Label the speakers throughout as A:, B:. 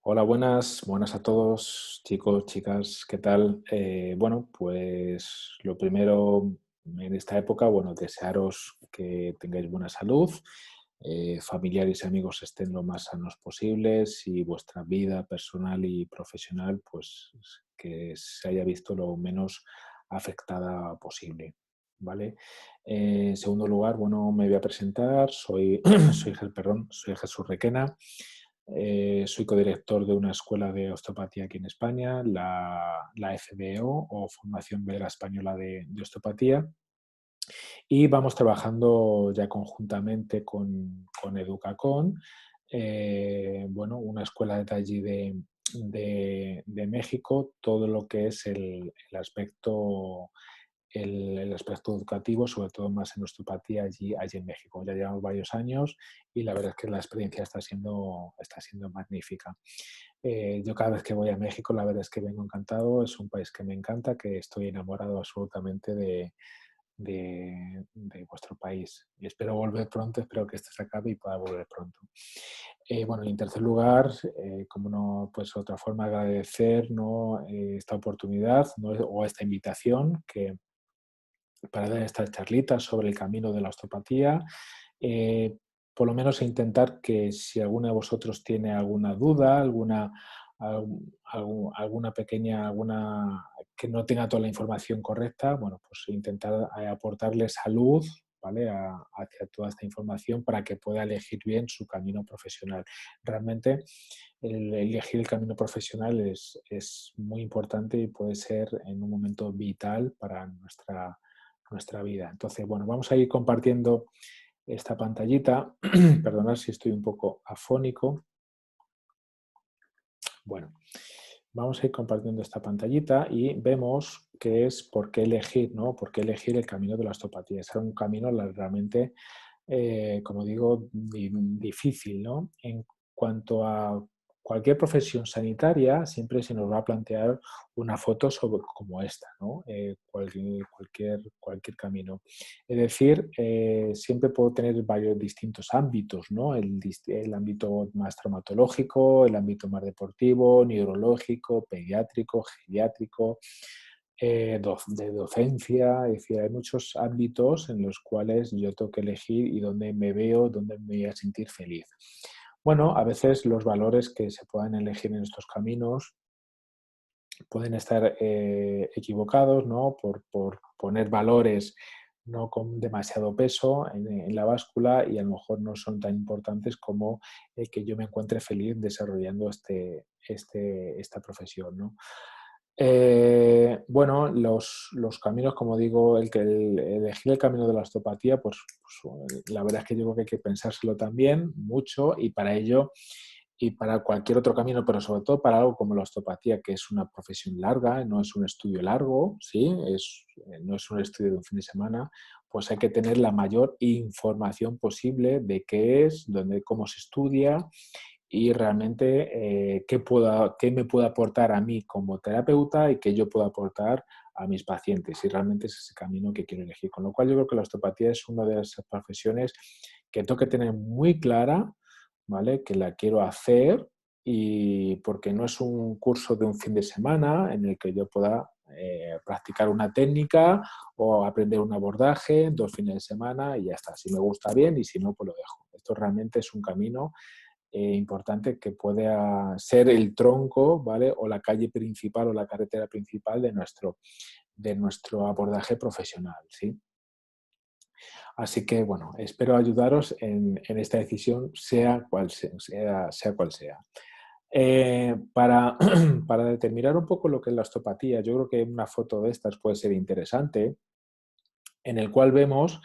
A: Hola, buenas a todos, chicos, chicas, ¿qué tal? Bueno, pues lo primero en esta época, bueno, desearos que tengáis buena salud, familiares y amigos estén lo más sanos posibles y vuestra vida personal y profesional, pues que se haya visto lo menos afectada posible, ¿vale? En segundo lugar, bueno, me voy a presentar, soy Jesús Requena. Soy codirector de una escuela de osteopatía aquí en España, la FBO o Formación Belga Española de Osteopatía, y vamos trabajando ya conjuntamente con Educacon, bueno, una escuela de allí de México, todo lo que es el aspecto educativo, sobre todo más en osteopatía allí en México. Ya llevamos varios años y la verdad es que la experiencia está siendo magnífica. Yo cada vez que voy a México, la verdad es que vengo encantado, es un país que me encanta, que estoy enamorado absolutamente de vuestro país. Y espero volver pronto, espero que esto se acabe y pueda volver pronto. Bueno, y en tercer lugar, como no, pues otra forma de agradecer, ¿no? Esta oportunidad, ¿no? O esta invitación para dar estas charlitas sobre el camino de la osteopatía. Eh, por lo menos intentar que si alguno de vosotros tiene alguna duda, alguna pequeña, que no tenga toda la información correcta, bueno, pues intentar aportarle salud, ¿vale? Hacia toda esta información para que pueda elegir bien su camino profesional. Realmente elegir el camino profesional es muy importante y puede ser en un momento vital para nuestra vida. Entonces, bueno, vamos a ir compartiendo esta pantallita. Perdonad si estoy un poco afónico. Bueno, vamos a ir compartiendo esta pantallita y vemos qué es por qué elegir, ¿no? Por qué elegir el camino de la osteopatía. Es un camino realmente, como digo, difícil, ¿no? En cuanto a cualquier profesión sanitaria, siempre se nos va a plantear una foto como esta, ¿no? Cualquier camino. Es decir, siempre puedo tener varios distintos ámbitos, ¿no? El ámbito más traumatológico, el ámbito más deportivo, neurológico, pediátrico, geriátrico, de docencia. Es decir, hay muchos ámbitos en los cuales yo tengo que elegir y donde me veo, donde me voy a sentir feliz. Bueno, a veces los valores que se puedan elegir en estos caminos pueden estar equivocados, ¿no? Por poner valores no con demasiado peso en la báscula y a lo mejor no son tan importantes como el que yo me encuentre feliz desarrollando esta profesión, ¿no? Bueno, los caminos, como digo, elegir el camino de la osteopatía, pues la verdad es que yo creo que hay que pensárselo también mucho y para ello y para cualquier otro camino, pero sobre todo para algo como la osteopatía, que es una profesión larga, no es un estudio largo, ¿sí? No es un estudio de un fin de semana, pues hay que tener la mayor información posible de qué es, cómo se estudia y realmente qué me puede aportar a mí como terapeuta y qué yo puedo aportar a mis pacientes. Y realmente es ese camino que quiero elegir. Con lo cual yo creo que la osteopatía es una de esas profesiones que tengo que tener muy clara, ¿vale? Que la quiero hacer y porque no es un curso de un fin de semana en el que yo pueda practicar una técnica o aprender un abordaje 2 fines de semana y ya está. Si me gusta bien y si no, pues lo dejo. Esto realmente es un camino importante que puede ser el tronco, ¿vale? O la calle principal o la carretera principal de nuestro abordaje profesional, ¿sí? Así que, bueno, espero ayudaros en esta decisión, sea cual sea. Para determinar un poco lo que es la osteopatía, yo creo que una foto de estas puede ser interesante, en el cual vemos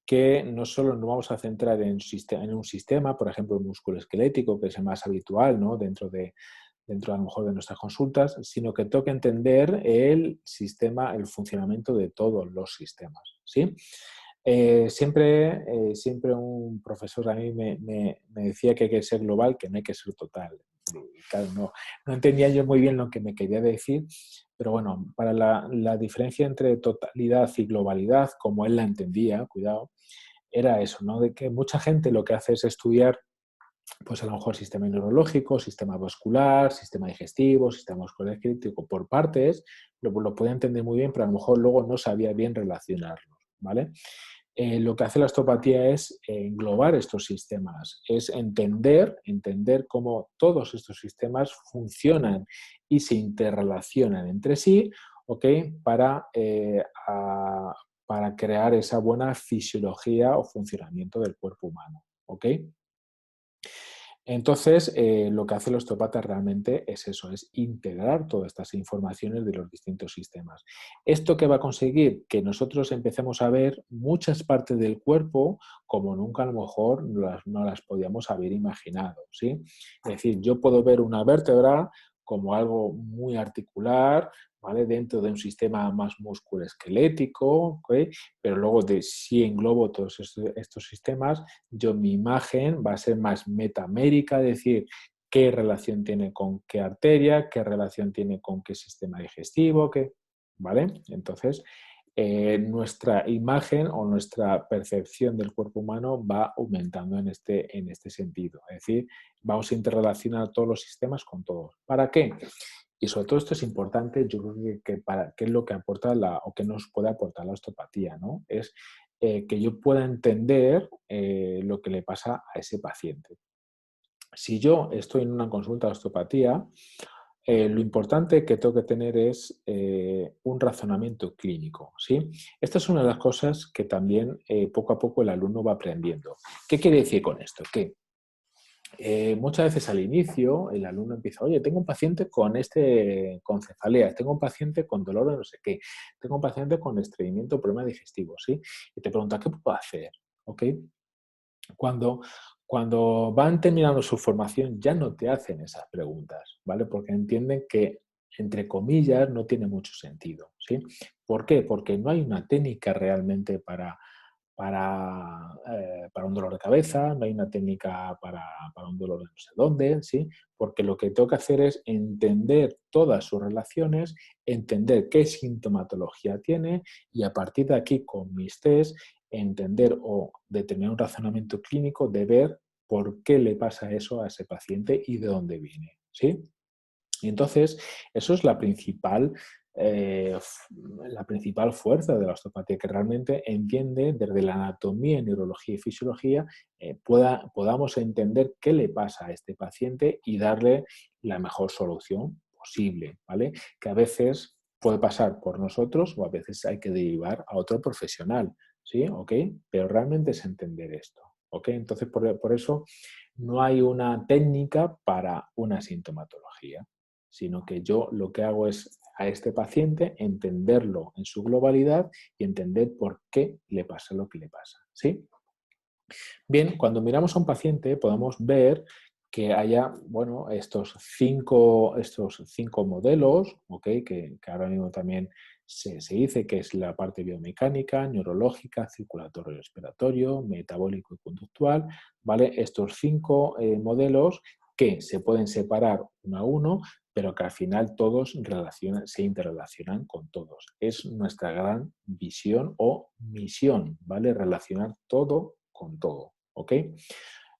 A: que no solo nos vamos a centrar en un sistema, por ejemplo, el musculoesquelético, que es el más habitual, ¿no? Dentro a lo mejor de nuestras consultas, sino que toca entender el sistema, el funcionamiento de todos los sistemas, ¿sí? Siempre un profesor a mí me decía que hay que ser global, que no hay que ser total. Y claro, no entendía yo muy bien lo que me quería decir, pero bueno, para la diferencia entre totalidad y globalidad, como él la entendía, cuidado, era eso, ¿no? De que mucha gente lo que hace es estudiar pues a lo mejor sistema neurológico, sistema vascular, sistema digestivo, sistema musculoesquelético por partes, lo podía entender muy bien, pero a lo mejor luego no sabía bien relacionarlos, ¿vale? Lo que hace la osteopatía es englobar estos sistemas, es entender cómo todos estos sistemas funcionan y se interrelacionan entre sí, ¿ok? Para crear esa buena fisiología o funcionamiento del cuerpo humano, ¿ok? Entonces, lo que hace el osteópata realmente es eso, es integrar todas estas informaciones de los distintos sistemas. ¿Esto qué va a conseguir? Que nosotros empecemos a ver muchas partes del cuerpo como nunca a lo mejor no las podíamos haber imaginado, ¿sí? Es decir, yo puedo ver una vértebra como algo muy articular, ¿vale? Dentro de un sistema más musculoesquelético, ¿ok? Pero luego si englobo todos estos sistemas, mi imagen va a ser más metamérica, es decir, qué relación tiene con qué arteria, qué relación tiene con qué sistema digestivo, ¿vale? Entonces, nuestra imagen o nuestra percepción del cuerpo humano va aumentando en este sentido. Es decir, vamos a interrelacionar todos los sistemas con todos. ¿Para qué? Y sobre todo esto es importante, yo creo qué es lo que aporta o que nos puede aportar la osteopatía, ¿no? Es que yo pueda entender lo que le pasa a ese paciente. Si yo estoy en una consulta de osteopatía, lo importante que tengo que tener es un razonamiento clínico, ¿sí? Esta es una de las cosas que también poco a poco el alumno va aprendiendo. ¿Qué quiere decir con esto? Que muchas veces al inicio el alumno empieza, oye, tengo un paciente con cefaleas, tengo un paciente con dolor de no sé qué, tengo un paciente con estreñimiento, problema digestivo, ¿sí? Y te pregunta, ¿qué puedo hacer? ¿Ok? Cuando, cuando van terminando su formación ya no te hacen esas preguntas, ¿vale? Porque entienden que, entre comillas, no tiene mucho sentido, ¿sí? ¿Por qué? Porque no hay una técnica realmente para un dolor de cabeza, no hay una técnica para un dolor de no sé dónde, ¿sí? Porque lo que tengo que hacer es entender todas sus relaciones, entender qué sintomatología tiene y a partir de aquí, con mis test, entender o determinar un razonamiento clínico de ver por qué le pasa eso a ese paciente y de dónde viene, ¿sí? Y entonces, eso es la principal fuerza de la osteopatía, que realmente entiende desde la anatomía, neurología y fisiología, podamos entender qué le pasa a este paciente y darle la mejor solución posible, ¿vale? Que a veces puede pasar por nosotros o a veces hay que derivar a otro profesional, ¿sí? ¿Ok? Pero realmente es entender esto, ¿ok? Entonces, por eso no hay una técnica para una sintomatología, sino que yo lo que hago es a este paciente entenderlo en su globalidad y entender por qué le pasa lo que le pasa, ¿sí? Bien, cuando miramos a un paciente podemos ver que haya, bueno, estos cinco modelos, ¿ok? Que ahora mismo también se dice que es la parte biomecánica, neurológica, circulatorio, respiratorio, metabólico y conductual, ¿vale? Estos cinco modelos que se pueden separar uno a uno, pero que al final todos se interrelacionan con todos. Es nuestra gran visión o misión, ¿vale? Relacionar todo con todo, ¿ok?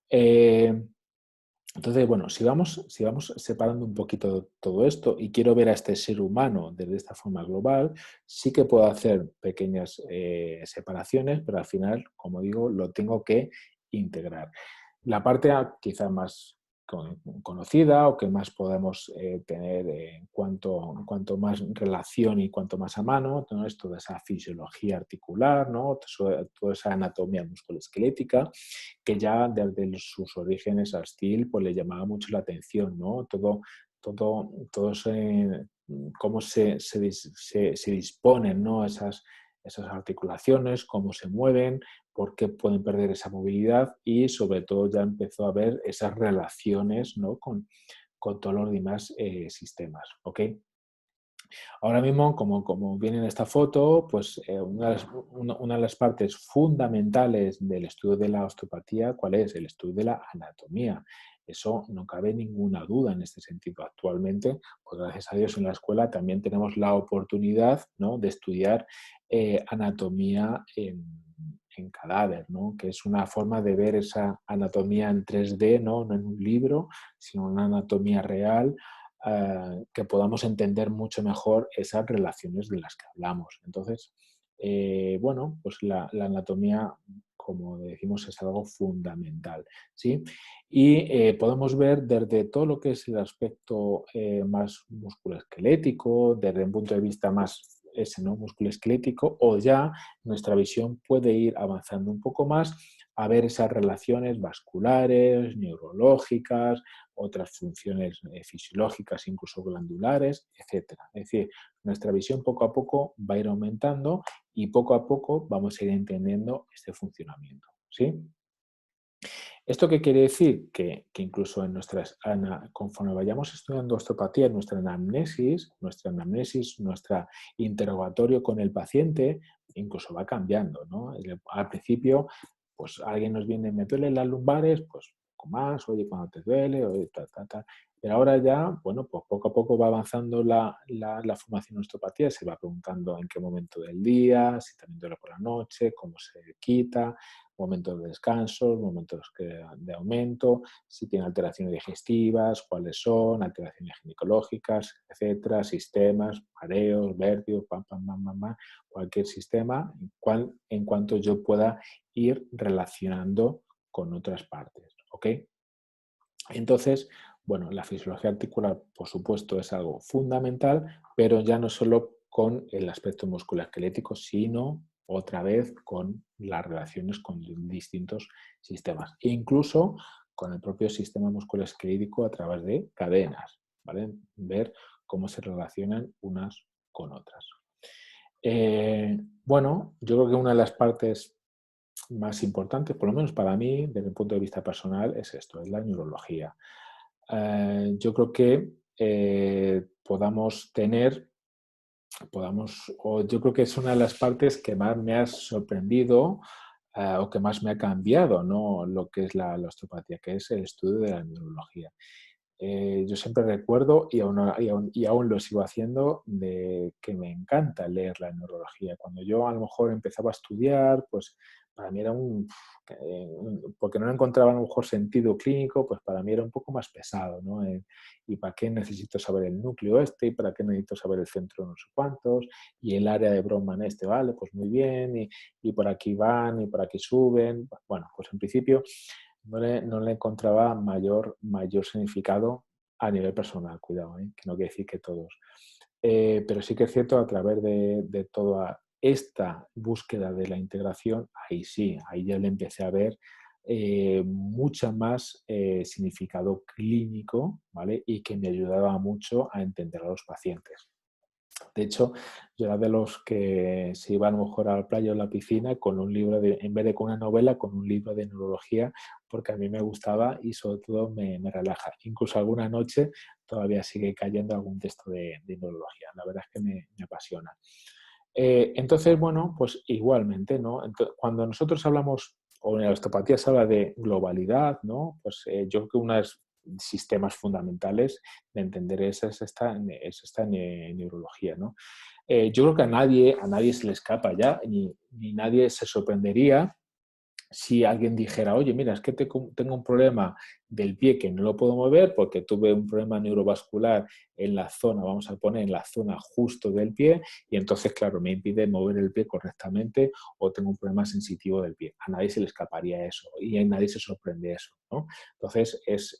A: Eh, entonces, bueno, si vamos separando un poquito todo esto y quiero ver a este ser humano desde esta forma global, sí que puedo hacer pequeñas separaciones, pero al final, como digo, lo tengo que integrar. La parte quizá más conocida o que más podemos tener en cuanto más relación y cuanto más a mano, todo esto de esa fisiología articular, ¿no? Toda esa anatomía musculoesquelética, que ya desde sus orígenes a Steele pues le llamaba mucho la atención, ¿no? Todo cómo se disponen, ¿no? Esas articulaciones, cómo se mueven, por qué pueden perder esa movilidad y sobre todo ya empezó a ver esas relaciones, ¿no? con todos los demás sistemas, ¿ok? Ahora mismo, como viene en esta foto, pues una de las partes fundamentales del estudio de la osteopatía, ¿cuál es? El estudio de la anatomía. Eso no cabe ninguna duda en este sentido. Actualmente, pues gracias a Dios en la escuela también tenemos la oportunidad, ¿no? de estudiar anatomía en cadáver, ¿no? Que es una forma de ver esa anatomía en 3D, ¿no? No en un libro, sino una anatomía real, que podamos entender mucho mejor esas relaciones de las que hablamos. Entonces, bueno, pues la anatomía, como decimos, es algo fundamental, ¿sí? Y podemos ver desde todo lo que es el aspecto más musculoesquelético, desde un punto de vista más ese, ¿no? Musculoesquelético, o ya nuestra visión puede ir avanzando un poco más a ver esas relaciones vasculares, neurológicas, otras funciones fisiológicas, incluso glandulares, etcétera. Es decir, nuestra visión poco a poco va a ir aumentando y poco a poco vamos a ir entendiendo este funcionamiento, ¿sí? ¿Esto qué quiere decir? Que incluso en conforme vayamos estudiando osteopatía, nuestra anamnesis, nuestro interrogatorio con el paciente, incluso va cambiando, ¿no? Al principio, pues alguien nos viene, me duelen las lumbares, pues un poco más, oye, cuando te duele, oye, ta, ta, ta. Pero ahora ya, bueno, pues poco a poco va avanzando la formación en osteopatía, se va preguntando en qué momento del día, si también duele por la noche, cómo se quita, momentos de descanso, momentos de aumento, si tiene alteraciones digestivas, cuáles son, alteraciones ginecológicas, etcétera, sistemas, mareos, vértigos, pam, pam, pam, pam, pam, cualquier sistema en cuanto yo pueda ir relacionando con otras partes, ¿ok? Entonces, bueno, la fisiología articular, por supuesto, es algo fundamental, pero ya no solo con el aspecto musculoesquelético, sino otra vez con las relaciones con distintos sistemas, e incluso con el propio sistema musculoesquelético a través de cadenas, ¿vale? Ver cómo se relacionan unas con otras. Bueno, yo creo que una de las partes más importantes, por lo menos para mí, desde el punto de vista personal, es esto, es la neurología. Yo creo que yo creo que es una de las partes que más me ha sorprendido o que más me ha cambiado, ¿no? Lo que es la osteopatía, que es el estudio de la neurología. Yo siempre recuerdo, y aún lo sigo haciendo, de que me encanta leer la neurología. Cuando yo a lo mejor empezaba a estudiar, pues para mí era porque no encontraba a lo mejor sentido clínico, pues para mí era un poco más pesado, ¿no? ¿Y para qué necesito saber el núcleo este? ¿Y para qué necesito saber el centro no sé cuántos? Y el área de Brodmann este, vale, pues muy bien, y por aquí van, y por aquí suben. Bueno, pues en principio no le encontraba mayor significado a nivel personal, cuidado, que no quiere decir que todos. Pero sí que es cierto, a través de toda esta búsqueda de la integración, ahí sí, ahí ya le empecé a ver mucho más significado clínico, ¿vale? Y que me ayudaba mucho a entender a los pacientes. De hecho, yo era de los que se iba a lo mejor a la playa o a la piscina con un libro, en vez de con una novela, con un libro de neurología, porque a mí me gustaba y sobre todo me relaja. Incluso alguna noche todavía sigue cayendo algún texto de neurología. La verdad es que me apasiona. Entonces, bueno, pues igualmente, ¿no? Cuando nosotros hablamos, o en la osteopatía se habla de globalidad, ¿no? Pues yo creo que unos sistemas fundamentales de entender es esta neurología, ¿no? Yo creo que a nadie se le escapa ya, ni nadie se sorprendería si alguien dijera, oye, mira, es que tengo un problema del pie que no lo puedo mover porque tuve un problema neurovascular en la zona, vamos a poner en la zona justo del pie, y entonces, claro, me impide mover el pie correctamente o tengo un problema sensitivo del pie. A nadie se le escaparía eso y a nadie se sorprende eso, ¿no? Entonces, es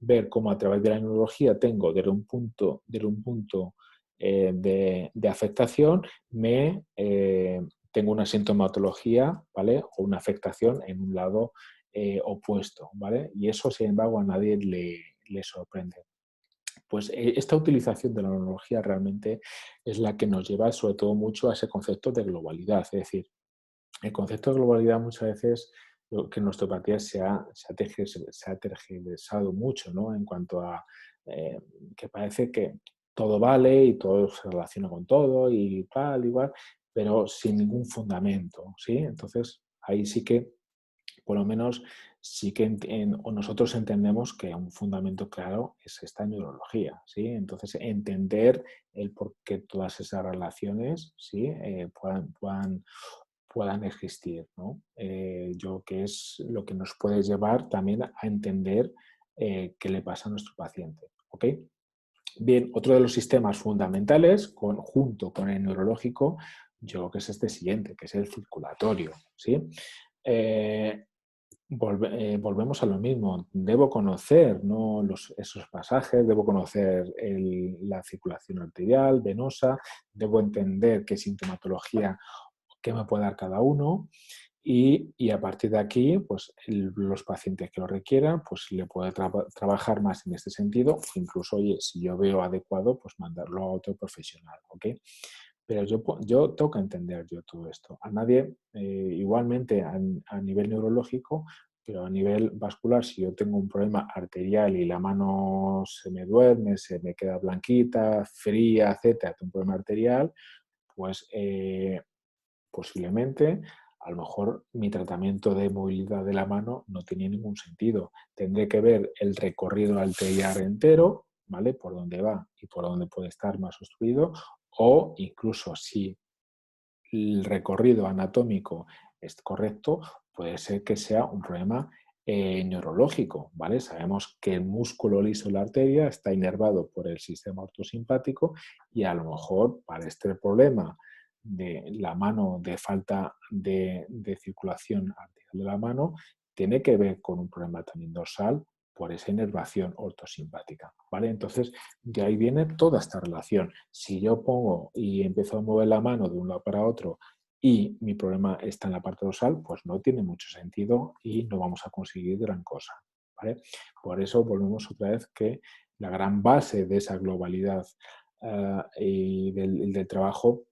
A: ver cómo a través de la neurología tengo desde un punto de afectación, tengo una sintomatología, ¿vale? O una afectación en un lado opuesto, ¿vale? Y eso, sin embargo, a nadie le sorprende. Pues esta utilización de la neurología realmente es la que nos lleva sobre todo mucho a ese concepto de globalidad. Es decir, el concepto de globalidad muchas veces, lo que en osteopatía se ha tergiversado mucho, ¿no? En cuanto a que parece que todo vale y todo se relaciona con todo y tal, igual, pero sin ningún fundamento, ¿sí? Entonces, ahí sí que, por lo menos, sí que o nosotros entendemos que un fundamento claro es esta neurología, ¿sí? Entonces, entender el por qué todas esas relaciones, ¿sí? puedan existir, ¿no? Que es lo que nos puede llevar también a entender qué le pasa a nuestro paciente, ¿ok? Bien, otro de los sistemas fundamentales, junto con el neurológico, yo creo que es este siguiente, que es el circulatorio, ¿sí? Eh, volvemos a lo mismo. Debo conocer, ¿no?, esos pasajes, debo conocer la circulación arterial, venosa, debo entender qué sintomatología, qué me puede dar cada uno y a partir de aquí, pues los pacientes que lo requieran, pues le puedo trabajar más en este sentido o incluso, oye, si yo veo adecuado, pues mandarlo a otro profesional, ¿ok? Pero yo tengo que entender yo todo esto. A nadie, igualmente a nivel neurológico, pero a nivel vascular, si yo tengo un problema arterial y la mano se me duerme, se me queda blanquita, fría, etcétera, tengo un problema arterial, pues posiblemente, a lo mejor mi tratamiento de movilidad de la mano no tiene ningún sentido. Tendré que ver el recorrido arterial entero, ¿vale? Por dónde va y por dónde puede estar más obstruido, o incluso si el recorrido anatómico es correcto, puede ser que sea un problema neurológico, ¿vale? Sabemos que el músculo liso de la arteria está inervado por el sistema ortosimpático y a lo mejor para este problema de la mano, de falta de circulación arterial de la mano, tiene que ver con un problema también dorsal por esa inervación ortosimpática, ¿vale? Entonces, de ahí viene toda esta relación. Si yo pongo y empiezo a mover la mano de un lado para otro y mi problema está en la parte dorsal, pues no tiene mucho sentido y no vamos a conseguir gran cosa, ¿vale? Por eso volvemos otra vez que la gran base de esa globalidad y del trabajo,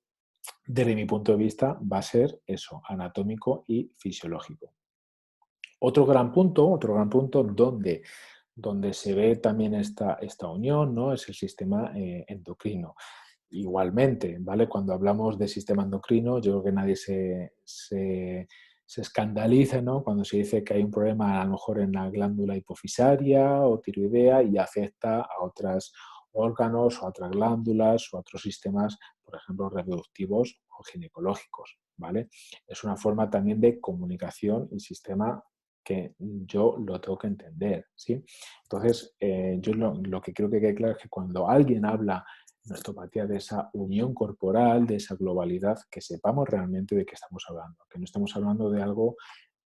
A: desde mi punto de vista, va a ser eso, anatómico y fisiológico. Otro gran punto donde se ve también esta unión, ¿no?, es el sistema endocrino. Igualmente, ¿vale? Cuando hablamos de sistema endocrino, yo creo que nadie se escandaliza, ¿no?, cuando se dice que hay un problema a lo mejor en la glándula hipofisaria o tiroidea y afecta a otros órganos o a otras glándulas o a otros sistemas, por ejemplo, reproductivos o ginecológicos, ¿vale? Es una forma también de comunicación y sistema que yo lo tengo que entender, ¿sí? Entonces, yo lo que creo que quede claro es que cuando alguien habla en osteopatía de esa unión corporal, de esa globalidad, que sepamos realmente de qué estamos hablando, que no estamos hablando de algo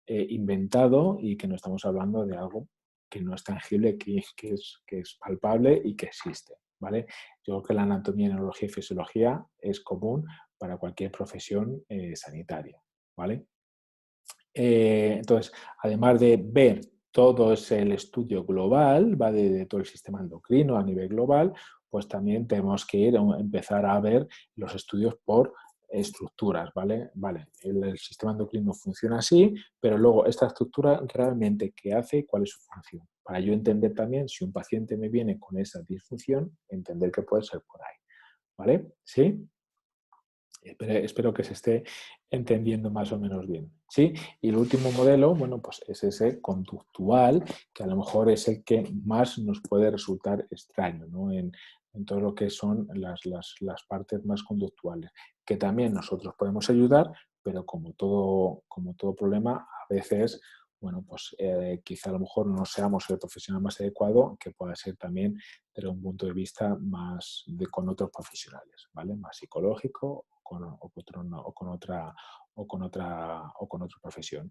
A: inventado y que no estamos hablando de algo que no es tangible, que es palpable y que existe, ¿vale? Yo creo que la anatomía, neurología y fisiología es común para cualquier profesión sanitaria, ¿vale? Entonces, además de ver todo ese el estudio global, va de todo el sistema endocrino a nivel global, pues también tenemos que empezar a ver los estudios por estructuras, ¿vale? Vale, el sistema endocrino funciona así, pero luego esta estructura realmente qué hace y cuál es su función. Para yo entender también si un paciente me viene con esa disfunción, entender que puede ser por ahí, ¿vale? ¿Sí? Espero que se esté entendiendo más o menos bien, ¿sí? Y el último modelo, bueno, pues es ese conductual, que a lo mejor es el que más nos puede resultar extraño, ¿no? En todo lo que son las partes más conductuales, que también nosotros podemos ayudar, pero como todo problema, a veces, bueno, pues quizá a lo mejor no seamos el profesional más adecuado, que pueda ser también desde un punto de vista más con otros profesionales, ¿vale? Más psicológico o con otra profesión.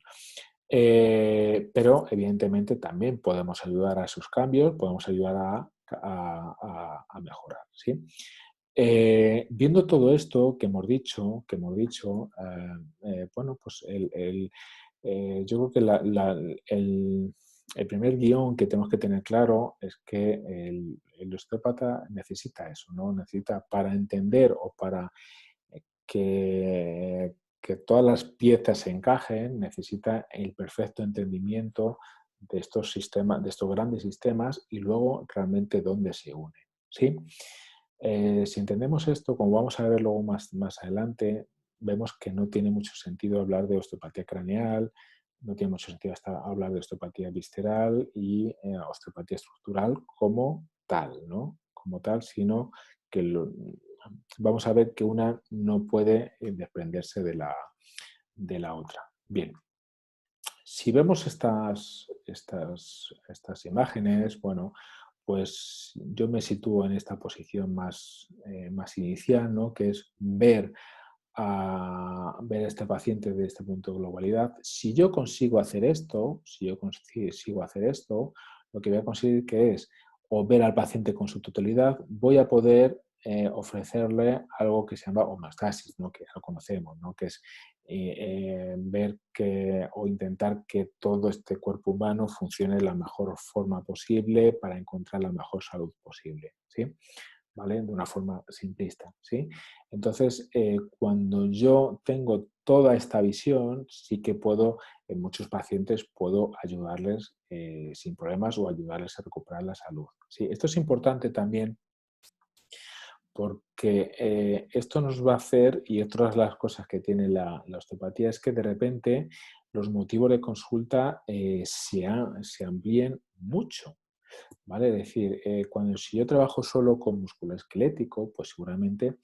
A: Pero evidentemente también podemos ayudar a esos cambios, podemos ayudar a mejorar, ¿sí? Viendo todo esto bueno, pues yo creo que el primer guión que tenemos que tener claro es que el osteópata necesita eso, ¿no? Necesita para entender o para que todas las piezas se encajen, necesita el perfecto entendimiento de estos sistemas, de estos grandes sistemas y luego realmente dónde se unen, ¿sí? Si entendemos esto, como vamos a ver luego más adelante, vemos que no tiene mucho sentido hablar de osteopatía craneal, no tiene mucho sentido hablar de osteopatía visceral y osteopatía estructural como tal, ¿no? Como tal, sino que vamos a ver que una no puede desprenderse de la otra. Bien, si vemos estas imágenes, bueno, pues yo me sitúo en esta posición más inicial, ¿no? Que es ver a este paciente desde este punto de globalidad. Si yo consigo hacer esto, si yo consigo hacer esto, lo que voy a conseguir que es o ver al paciente con su totalidad, voy a poder ofrecerle algo que se llama homeostasis, ¿no? Que ya lo conocemos, ¿no? Que es ver que o intentar que todo este cuerpo humano funcione de la mejor forma posible para encontrar la mejor salud posible, ¿sí? ¿Vale? De una forma simplista, ¿sí? Entonces, cuando yo tengo toda esta visión, sí que puedo, en muchos pacientes, puedo ayudarles sin problemas o ayudarles a recuperar la salud, ¿sí? Esto es importante también porque esto nos va a hacer, y otras de las cosas que tiene la osteopatía, es que de repente los motivos de consulta se amplíen mucho, ¿vale? Es decir, si yo trabajo solo con músculo esquelético, pues seguramente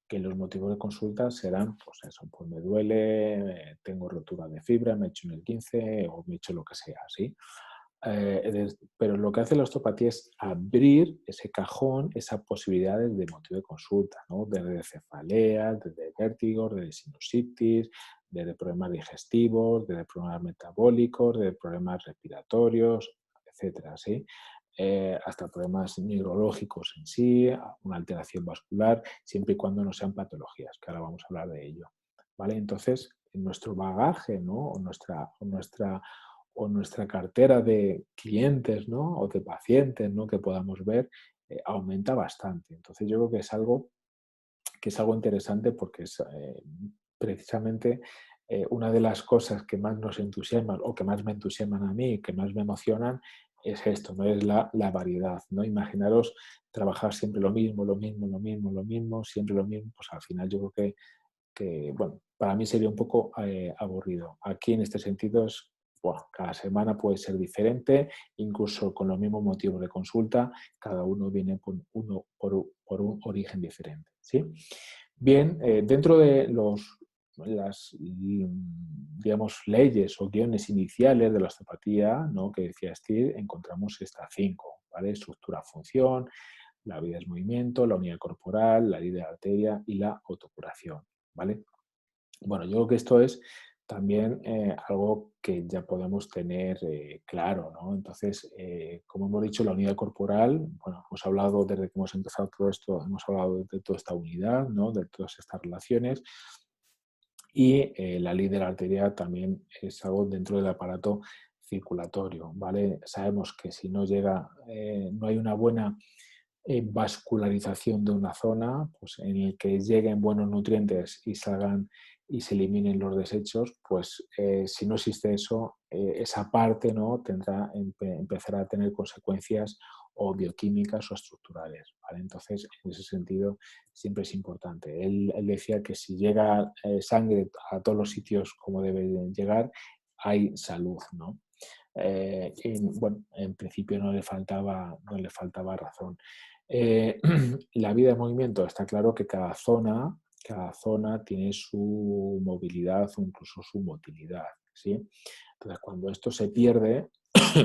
A: que los motivos de consulta serán, pues eso, pues me duele, tengo rotura de fibra, me he hecho un E15 o me he hecho lo que sea, ¿sí? Pero lo que hace la osteopatía es abrir ese cajón, esas posibilidades de motivo de consulta, ¿no? Desde cefaleas, desde vértigos, desde sinusitis, desde problemas digestivos, desde problemas metabólicos, desde problemas respiratorios, etcétera, ¿sí? Hasta problemas neurológicos en sí, una alteración vascular, siempre y cuando no sean patologías, que ahora vamos a hablar de ello, ¿vale? Entonces, en nuestro bagaje, ¿no? o nuestra cartera de clientes, ¿no? O de pacientes, ¿no? Que podamos ver, aumenta bastante. Entonces, yo creo que es algo interesante porque es precisamente una de las cosas que más nos entusiasman o que más me entusiasman a mí, que más me emocionan, es esto, ¿no? Es la variedad, ¿no? Imaginaros trabajar siempre lo mismo, lo mismo, lo mismo, lo mismo, siempre lo mismo, pues al final yo creo bueno, para mí sería un poco aburrido. Aquí en este sentido es, bueno, cada semana puede ser diferente, incluso con los mismos motivos de consulta, cada uno viene por un origen diferente, ¿sí? Bien, dentro de las, digamos, leyes o guiones iniciales de la osteopatía, ¿no? Que decía Steve, encontramos estas 5, ¿vale? Estructura, función, la vida es movimiento, la unidad corporal, la ley de la arteria y la autocuración, ¿vale? Bueno, yo creo que esto es también algo que ya podemos tener claro, ¿no? Entonces, como hemos dicho, la unidad corporal, bueno, hemos hablado desde que hemos empezado todo esto, hemos hablado de toda esta unidad, ¿no? De todas estas relaciones. Y la ley de la arteria también es algo dentro del aparato circulatorio, ¿vale? Sabemos que si no llega, no hay una buena vascularización de una zona, pues en el que lleguen buenos nutrientes y salgan y se eliminen los desechos, pues si no existe eso, esa parte, ¿no? empezará a tener consecuencias o bioquímicas o estructurales, ¿vale? Entonces, en ese sentido, siempre es importante. Él decía que si llega sangre a todos los sitios como debe llegar, hay salud, ¿no? Bueno, en principio no le faltaba razón. La vida en movimiento, está claro que cada zona tiene su movilidad o incluso su motilidad, ¿sí? Entonces, cuando esto se pierde,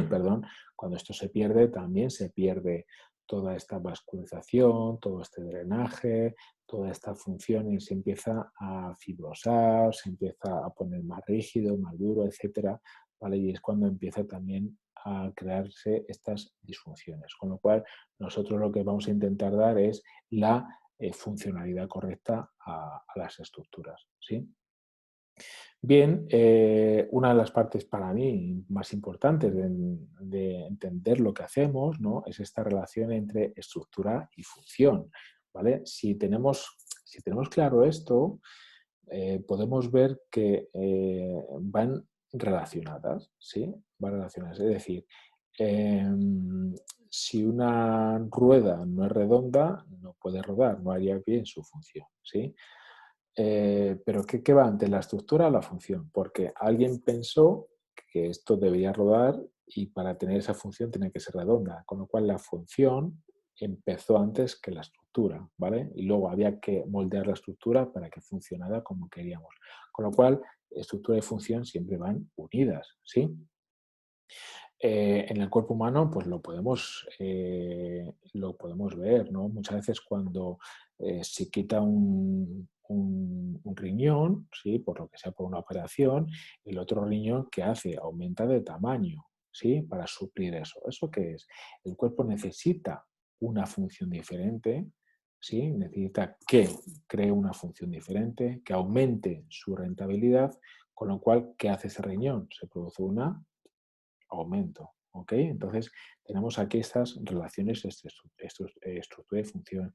A: perdón, cuando esto se pierde, también se pierde toda esta vascularización, todo este drenaje, toda esta función y se empieza a fibrosar, se empieza a poner más rígido, más duro, etcétera, ¿vale? Y es cuando empieza también a crearse estas disfunciones. Con lo cual, nosotros lo que vamos a intentar dar es la funcionalidad correcta a las estructuras, ¿sí? Bien, una de las partes para mí más importantes de entender lo que hacemos, ¿no? Es esta relación entre estructura y función, ¿vale? Si tenemos claro esto, podemos ver que van relacionadas, ¿sí? Van relacionadas. Es decir, si una rueda no es redonda, no puede rodar, no haría bien su función, ¿sí? Pero ¿qué va antes, la estructura o la función? Porque alguien pensó que esto debería rodar y para tener esa función tiene que ser redonda, con lo cual la función empezó antes que la estructura, ¿vale? Y luego había que moldear la estructura para que funcionara como queríamos. Con lo cual, estructura y función siempre van unidas, ¿sí? En el cuerpo humano, pues lo podemos ver, ¿no? Muchas veces cuando se quita un riñón, ¿sí? Por lo que sea por una operación, el otro riñón, ¿qué hace? Aumenta de tamaño, ¿sí? Para suplir eso. ¿Eso qué es? El cuerpo necesita una función diferente, ¿sí? Necesita que cree una función diferente, que aumente su rentabilidad, con lo cual, ¿qué hace ese riñón? Se produce una aumento. ¿Ok? Entonces, tenemos aquí estas relaciones estructura y función.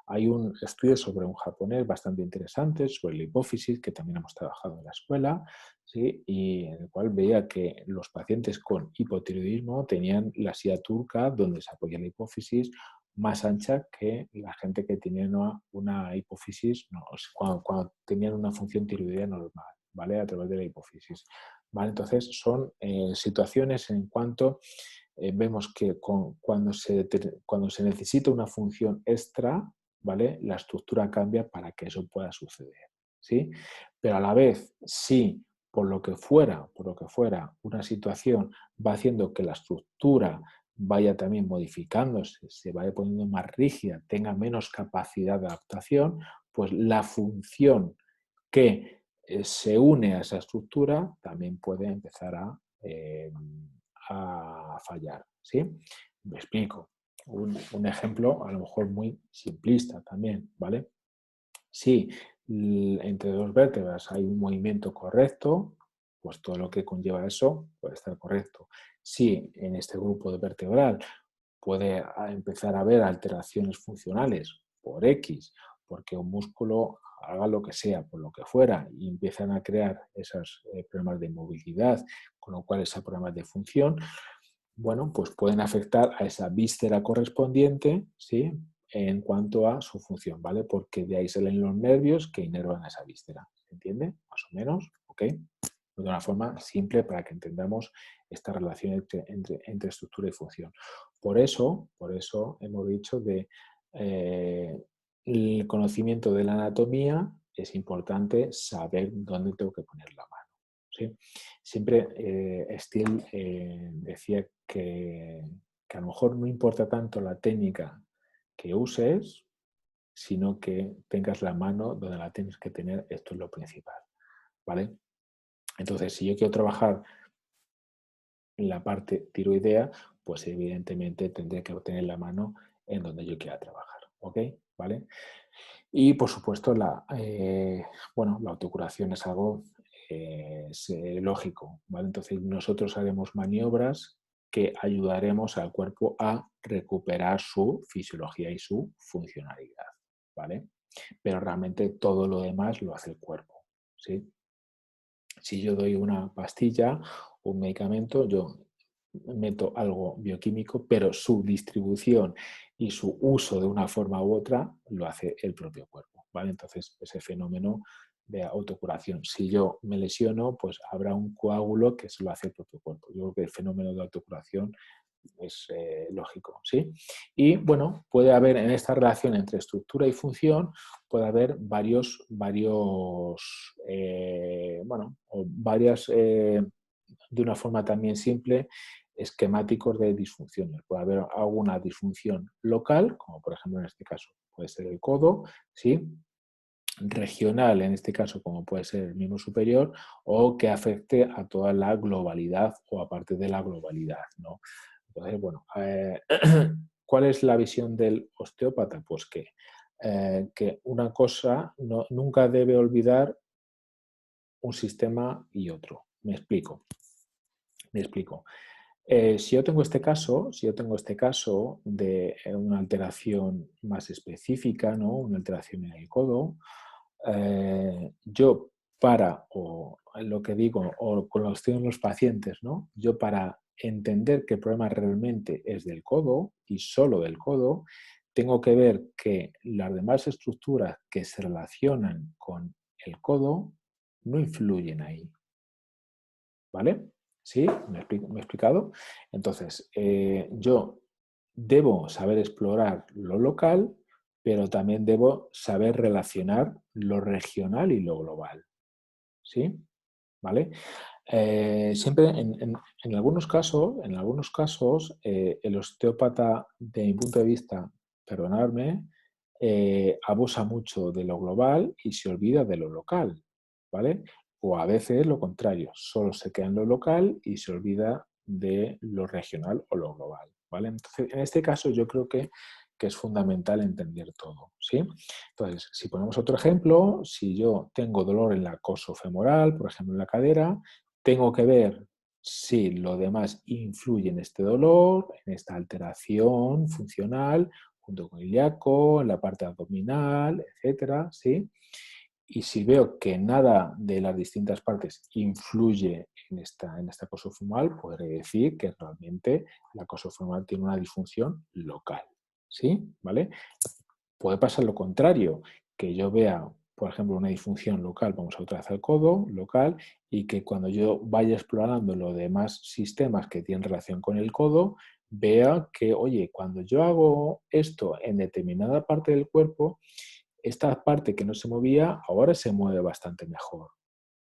A: Hay un estudio sobre un japonés bastante interesante, sobre la hipófisis, que también hemos trabajado en la escuela, ¿sí? Y en el cual veía que los pacientes con hipotiroidismo tenían la silla turca, donde se apoya la hipófisis, más ancha que la gente que tenía una hipófisis, no, cuando tenían una función tiroidea normal, ¿vale? A través de la hipófisis. ¿Vale? Entonces, son situaciones en cuanto vemos que cuando se necesita una función extra, ¿vale? La estructura cambia para que eso pueda suceder, ¿sí? Pero a la vez, si por lo que fuera, una situación va haciendo que la estructura vaya también modificándose, se vaya poniendo más rígida, tenga menos capacidad de adaptación, pues la función que se une a esa estructura también puede empezar a fallar, ¿sí? Me explico. Un ejemplo a lo mejor muy simplista también, ¿vale? Si entre dos vértebras hay un movimiento correcto, pues todo lo que conlleva eso puede estar correcto. Si en este grupo de vertebral puede empezar a haber alteraciones funcionales por X, porque un músculo haga lo que sea, por lo que fuera, y empiezan a crear esos problemas de movilidad, con lo cual esos problemas de función, bueno, pues pueden afectar a esa víscera correspondiente, ¿sí? En cuanto a su función, ¿vale? Porque de ahí salen los nervios que inervan a esa víscera, ¿se entiende? Más o menos, ¿ok? De una forma simple para que entendamos esta relación entre estructura y función. Por eso hemos dicho de el conocimiento de la anatomía es importante saber dónde tengo que poner la mano. ¿Sí? Siempre Steele decía que a lo mejor no importa tanto la técnica que uses, sino que tengas la mano donde la tienes que tener, esto es lo principal. ¿Vale? Entonces, si yo quiero trabajar en la parte tiroidea, pues evidentemente tendré que tener la mano en donde yo quiera trabajar. ¿Ok? ¿Vale? Y por supuesto, bueno, la autocuración es algo lógico. ¿Vale? Entonces, nosotros haremos maniobras que ayudaremos al cuerpo a recuperar su fisiología y su funcionalidad. ¿Vale? Pero realmente todo lo demás lo hace el cuerpo. ¿Sí? Si yo doy una pastilla, un medicamento, yo meto algo bioquímico, pero su distribución y su uso de una forma u otra lo hace el propio cuerpo, ¿vale? Entonces, ese fenómeno de autocuración. Si yo me lesiono, pues habrá un coágulo que se lo hace el propio cuerpo. Yo creo que el fenómeno de autocuración es lógico, ¿sí? Y bueno, puede haber en esta relación entre estructura y función, puede haber bueno, o varias, de una forma también simple, esquemáticos de disfunciones. Puede haber alguna disfunción local, como por ejemplo en este caso puede ser el codo, ¿sí? Regional, en este caso, como puede ser el miembro superior, o que afecte a toda la globalidad o a parte de la globalidad, ¿no? Entonces, bueno, ¿cuál es la visión del osteópata? Pues que una cosa nunca debe olvidar un sistema y otro. Me explico. Me explico. Si yo tengo este caso de una alteración más específica, ¿no? Una alteración en el codo, yo o lo que digo, o con lo que estoy en los pacientes, ¿no? Yo para entender que el problema realmente es del codo y solo del codo, tengo que ver que las demás estructuras que se relacionan con el codo no influyen ahí. ¿Vale? ¿Sí? ¿Me he explicado? Entonces, yo debo saber explorar lo local, pero también debo saber relacionar lo regional y lo global. ¿Sí? ¿vale? Siempre en algunos casos el osteópata, de mi punto de vista, perdonadme, abusa mucho de lo global y se olvida de lo local, ¿vale? O a veces lo contrario, solo se queda en lo local y se olvida de lo regional o lo global, ¿vale? Entonces, en este caso yo creo que es fundamental entender todo, ¿sí? Entonces, si ponemos otro ejemplo, si yo tengo dolor en la coxofemoral, por ejemplo, en la cadera, tengo que ver si lo demás influye en este dolor, en esta alteración funcional, junto con el ilíaco, en la parte abdominal, etcétera, ¿sí? Y si veo que nada de las distintas partes influye en esta coxofemoral, podré decir que realmente la coxofemoral tiene una disfunción local, ¿sí? ¿Vale? Puede pasar lo contrario, que yo vea, por ejemplo, una disfunción local, vamos a otra vez al codo, local, y que cuando yo vaya explorando los demás sistemas que tienen relación con el codo, vea que, oye, cuando yo hago esto en determinada parte del cuerpo, esta parte que no se movía ahora se mueve bastante mejor,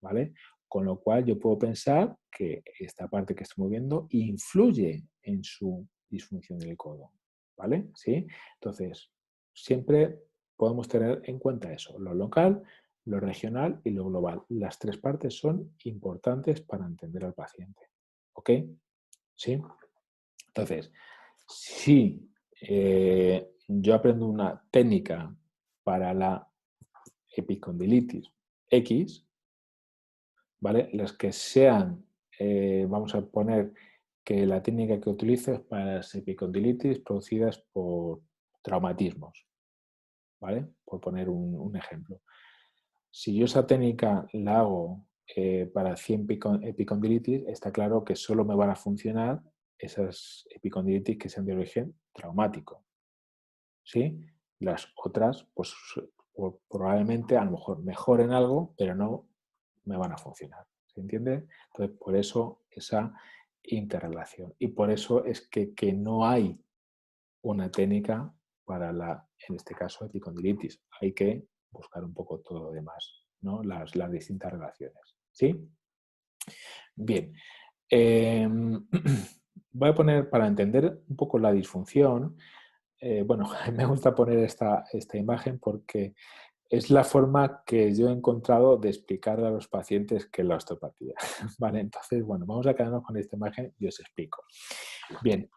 A: ¿vale? Con lo cual yo puedo pensar que esta parte que estoy moviendo influye en su disfunción del codo, ¿vale? ¿Sí? Entonces, siempre podemos tener en cuenta eso, lo local, lo regional y lo global. Las tres partes son importantes para entender al paciente. ¿Ok? ¿Sí? Entonces, si yo aprendo una técnica para la epicondilitis X, ¿vale? Las que sean, vamos a poner que la técnica que utilizo es para las epicondilitis producidas por traumatismos, ¿vale? Por poner un ejemplo. Si yo esa técnica la hago para 100 epicondilitis, está claro que solo me van a funcionar esas epicondilitis que sean de origen traumático, ¿sí? Las otras, pues probablemente a lo mejor mejoren algo, pero no me van a funcionar. ¿Se entiende? Entonces, por eso esa interrelación. Y por eso es que no hay una técnica para en este caso, epicondilitis. Hay que buscar un poco todo lo demás, ¿no? Las distintas relaciones. ¿Sí? Bien. Voy a poner, para entender un poco la disfunción, bueno, me gusta poner esta imagen porque es la forma que yo he encontrado de explicar a los pacientes qué es la osteopatía. Vale, entonces, bueno, vamos a quedarnos con esta imagen y os explico. Bien,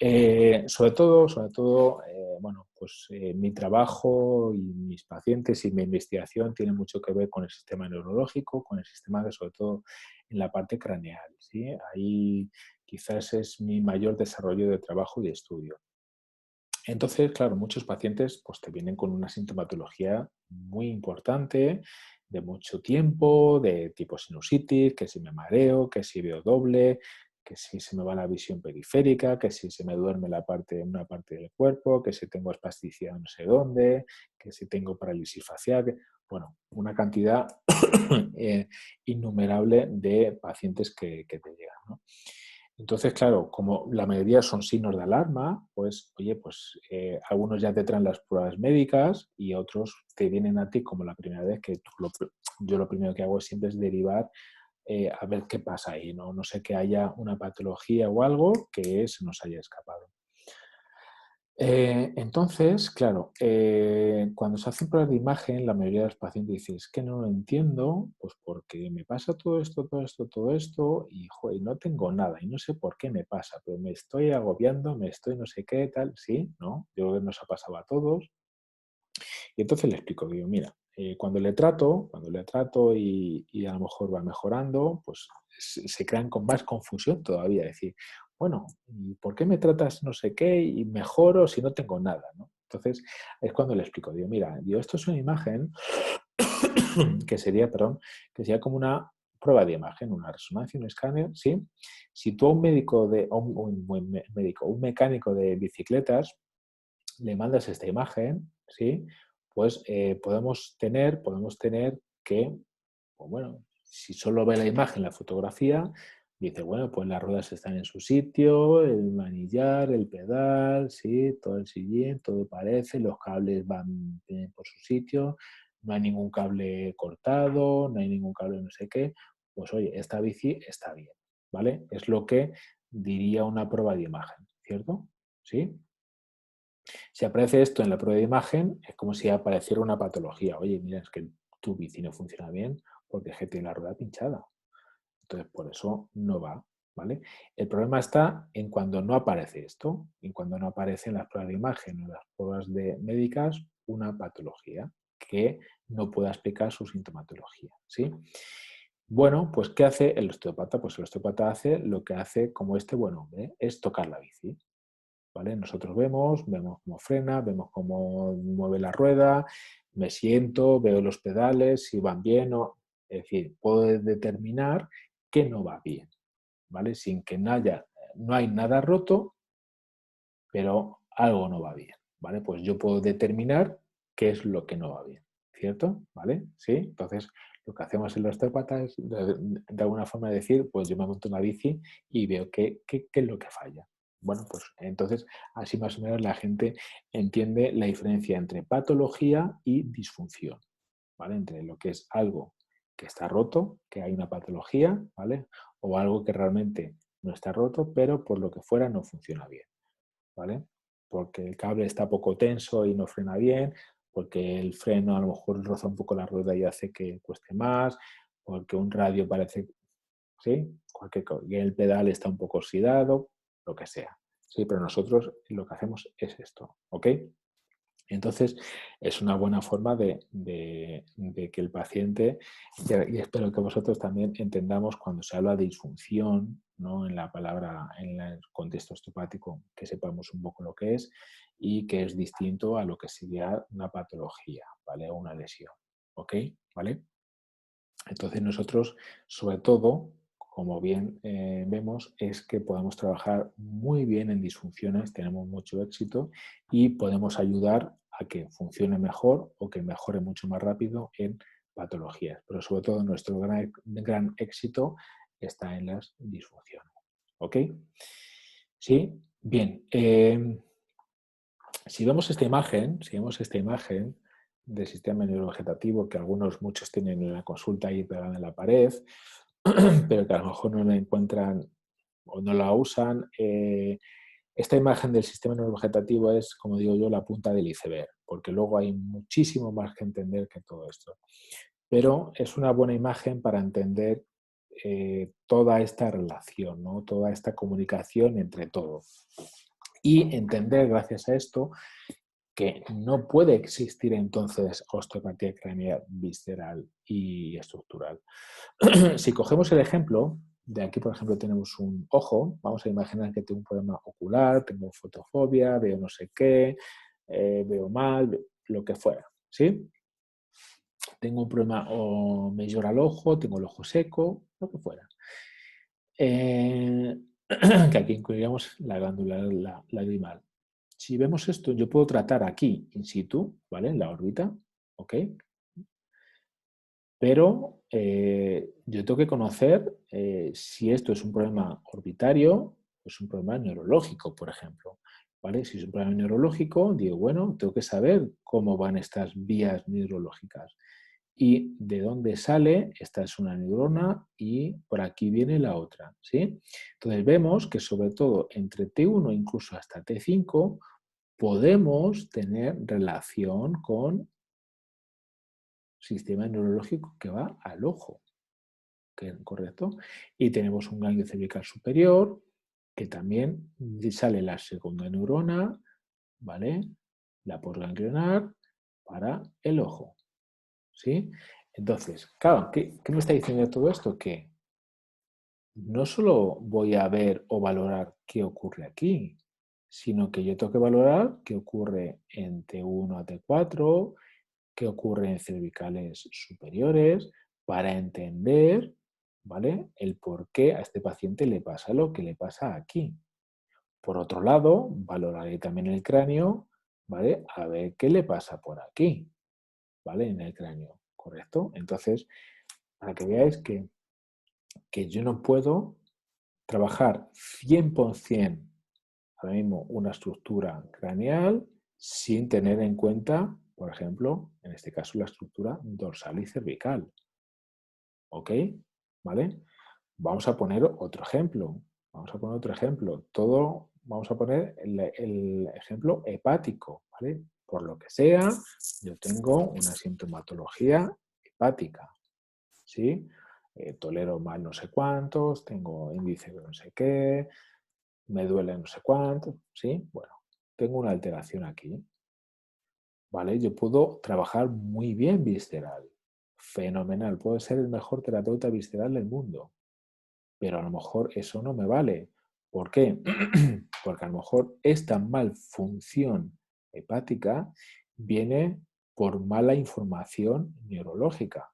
A: sobre todo, bueno, pues mi trabajo y mis pacientes y mi investigación tienen mucho que ver con el sistema neurológico, con el sistema de, sobre todo, en la parte craneal, ¿sí? Ahí quizás es mi mayor desarrollo de trabajo y de estudio. Entonces, claro, muchos pacientes pues, te vienen con una sintomatología muy importante, de mucho tiempo, de tipo sinusitis, que si me mareo, que si veo doble, que si se me va la visión periférica, que si se me duerme una parte del cuerpo, que si tengo espasticidad no sé dónde, que si tengo parálisis facial, bueno, una cantidad innumerable de pacientes que te llegan, ¿no? Entonces, claro, como la mayoría son signos de alarma, pues, oye, pues algunos ya te traen las pruebas médicas y otros te vienen a ti como la primera vez que yo lo primero que hago siempre es derivar a ver qué pasa ahí, ¿no? No sé que haya una patología o algo que se nos haya escapado. Entonces, claro, cuando se hacen pruebas de imagen, la mayoría de los pacientes dicen, es que no lo entiendo, pues porque me pasa todo esto, todo esto, todo esto, y joder, no tengo nada, y no sé por qué me pasa, pero me estoy agobiando, me estoy no sé qué, tal, sí, ¿no? Yo creo que nos ha pasado a todos. Y entonces le explico, digo, mira, cuando le trato y a lo mejor va mejorando, pues se crean con más confusión todavía. Decir, bueno, ¿y por qué me tratas no sé qué y mejoro si no tengo nada? ¿No? Entonces es cuando le explico, digo, mira, esto es una imagen que sería como una prueba de imagen, una resonancia, un escáner, ¿sí? Si tú a un médico un mecánico de bicicletas le mandas esta imagen, ¿sí? Pues podemos tener que, pues bueno, si solo ve la imagen, la fotografía, dice, bueno, pues las ruedas están en su sitio, el manillar, el pedal, ¿sí? Todo el sillín, todo parece, los cables van bien por su sitio, no hay ningún cable cortado, no hay ningún cable no sé qué. pues oye, esta bici está bien, ¿vale? Es lo que diría una prueba de imagen, ¿cierto? ¿Sí? Si aparece esto en la prueba de imagen, es como si apareciera una patología. Oye, mira, es que tu bici no funciona bien porque es que tiene la rueda pinchada. Entonces, por eso no va, ¿vale? El problema está en cuando no aparece esto, en cuando no aparece en las pruebas de imagen o en las pruebas médicas una patología que no pueda explicar su sintomatología, ¿sí? Bueno, pues ¿qué hace el osteópata? Pues el osteópata hace lo que hace como este buen hombre, es tocar la bici, ¿vale? Nosotros vemos cómo frena, vemos cómo mueve la rueda, me siento, veo los pedales, si van bien o... Es decir, puedo determinar que no va bien, ¿vale? Sin que no hay nada roto, pero algo no va bien, ¿vale? Pues yo puedo determinar qué es lo que no va bien, ¿cierto? ¿Vale? ¿Sí? Entonces, lo que hacemos en los osteópatas es de alguna forma decir, pues yo me monto una bici y veo qué es lo que falla. Bueno, pues entonces así más o menos la gente entiende la diferencia entre patología y disfunción, ¿vale? Entre lo que es algo que está roto, que hay una patología, ¿vale? O algo que realmente no está roto, pero por lo que fuera no funciona bien, ¿vale? Porque el cable está poco tenso y no frena bien, porque el freno a lo mejor roza un poco la rueda y hace que cueste más, porque un radio parece, ¿sí? Y el pedal está un poco oxidado, lo que sea. Sí, pero nosotros lo que hacemos es esto, ¿ok? Entonces, es una buena forma de que el paciente, y espero que vosotros también entendamos cuando se habla de disfunción, ¿no? En la palabra, en el contexto osteopático, que sepamos un poco lo que es y que es distinto a lo que sería una patología, ¿vale? O una lesión, ¿ok? ¿Vale? Entonces nosotros, sobre todo, como bien vemos, es que podemos trabajar muy bien en disfunciones, tenemos mucho éxito y podemos ayudar a que funcione mejor o que mejore mucho más rápido en patologías. Pero sobre todo nuestro gran éxito está en las disfunciones. ¿Ok? Sí, bien. Si vemos esta imagen del sistema neurovegetativo que muchos tienen en la consulta ahí pegada en la pared, pero que a lo mejor no la encuentran o no la usan. Esta imagen del sistema neurovegetativo es, como digo yo, la punta del iceberg, porque luego hay muchísimo más que entender que todo esto. Pero es una buena imagen para entender toda esta relación, ¿no? Toda esta comunicación entre todos. Y entender, gracias a esto, que no puede existir entonces osteopatía craneal visceral y estructural. Si cogemos el ejemplo, de aquí por ejemplo tenemos un ojo, vamos a imaginar que tengo un problema ocular, tengo fotofobia, veo no sé qué, veo mal, lo que fuera, ¿sí? Tengo un problema o me llora el ojo, tengo el ojo seco, lo que fuera. Que aquí incluiríamos la glándula lagrimal. Si vemos esto, yo puedo tratar aquí in situ, ¿vale? En la órbita, ¿ok? Pero yo tengo que conocer si esto es un problema orbitario o es un problema neurológico, por ejemplo. ¿Vale? Si es un problema neurológico, digo, bueno, tengo que saber cómo van estas vías neurológicas y de dónde sale, esta es una neurona y por aquí viene la otra, ¿sí? Entonces vemos que sobre todo entre T1 incluso hasta T5 podemos tener relación con sistema neurológico que va al ojo, ¿correcto? Y tenemos un ganglio cervical superior que también sale la segunda neurona, ¿vale? La postganglionar para el ojo, ¿sí? Entonces, claro, ¿qué me está diciendo todo esto? Que no solo voy a ver o valorar qué ocurre aquí, sino que yo tengo que valorar qué ocurre en T1 a T4, qué ocurre en cervicales superiores, para entender, ¿vale? El por qué a este paciente le pasa lo que le pasa aquí. Por otro lado, valoraré también el cráneo, ¿vale? A ver qué le pasa por aquí, ¿vale? En el cráneo, ¿correcto? Entonces, para que veáis que yo no puedo trabajar 100% ahora mismo una estructura craneal sin tener en cuenta, por ejemplo, en este caso la estructura dorsal y cervical. ¿Ok? ¿vale? Vamos a poner otro ejemplo. Vamos a poner otro ejemplo. Vamos a poner el ejemplo hepático, ¿vale? Por lo que sea, yo tengo una sintomatología hepática, ¿sí? Tolero mal no sé cuántos, tengo índice de no sé qué, me duele no sé cuánto, ¿sí? Bueno, tengo una alteración aquí, ¿vale? Yo puedo trabajar muy bien visceral, fenomenal, puedo ser el mejor terapeuta visceral del mundo, pero a lo mejor eso no me vale. ¿Por qué? Porque a lo mejor esta malfunción hepática viene por mala información neurológica.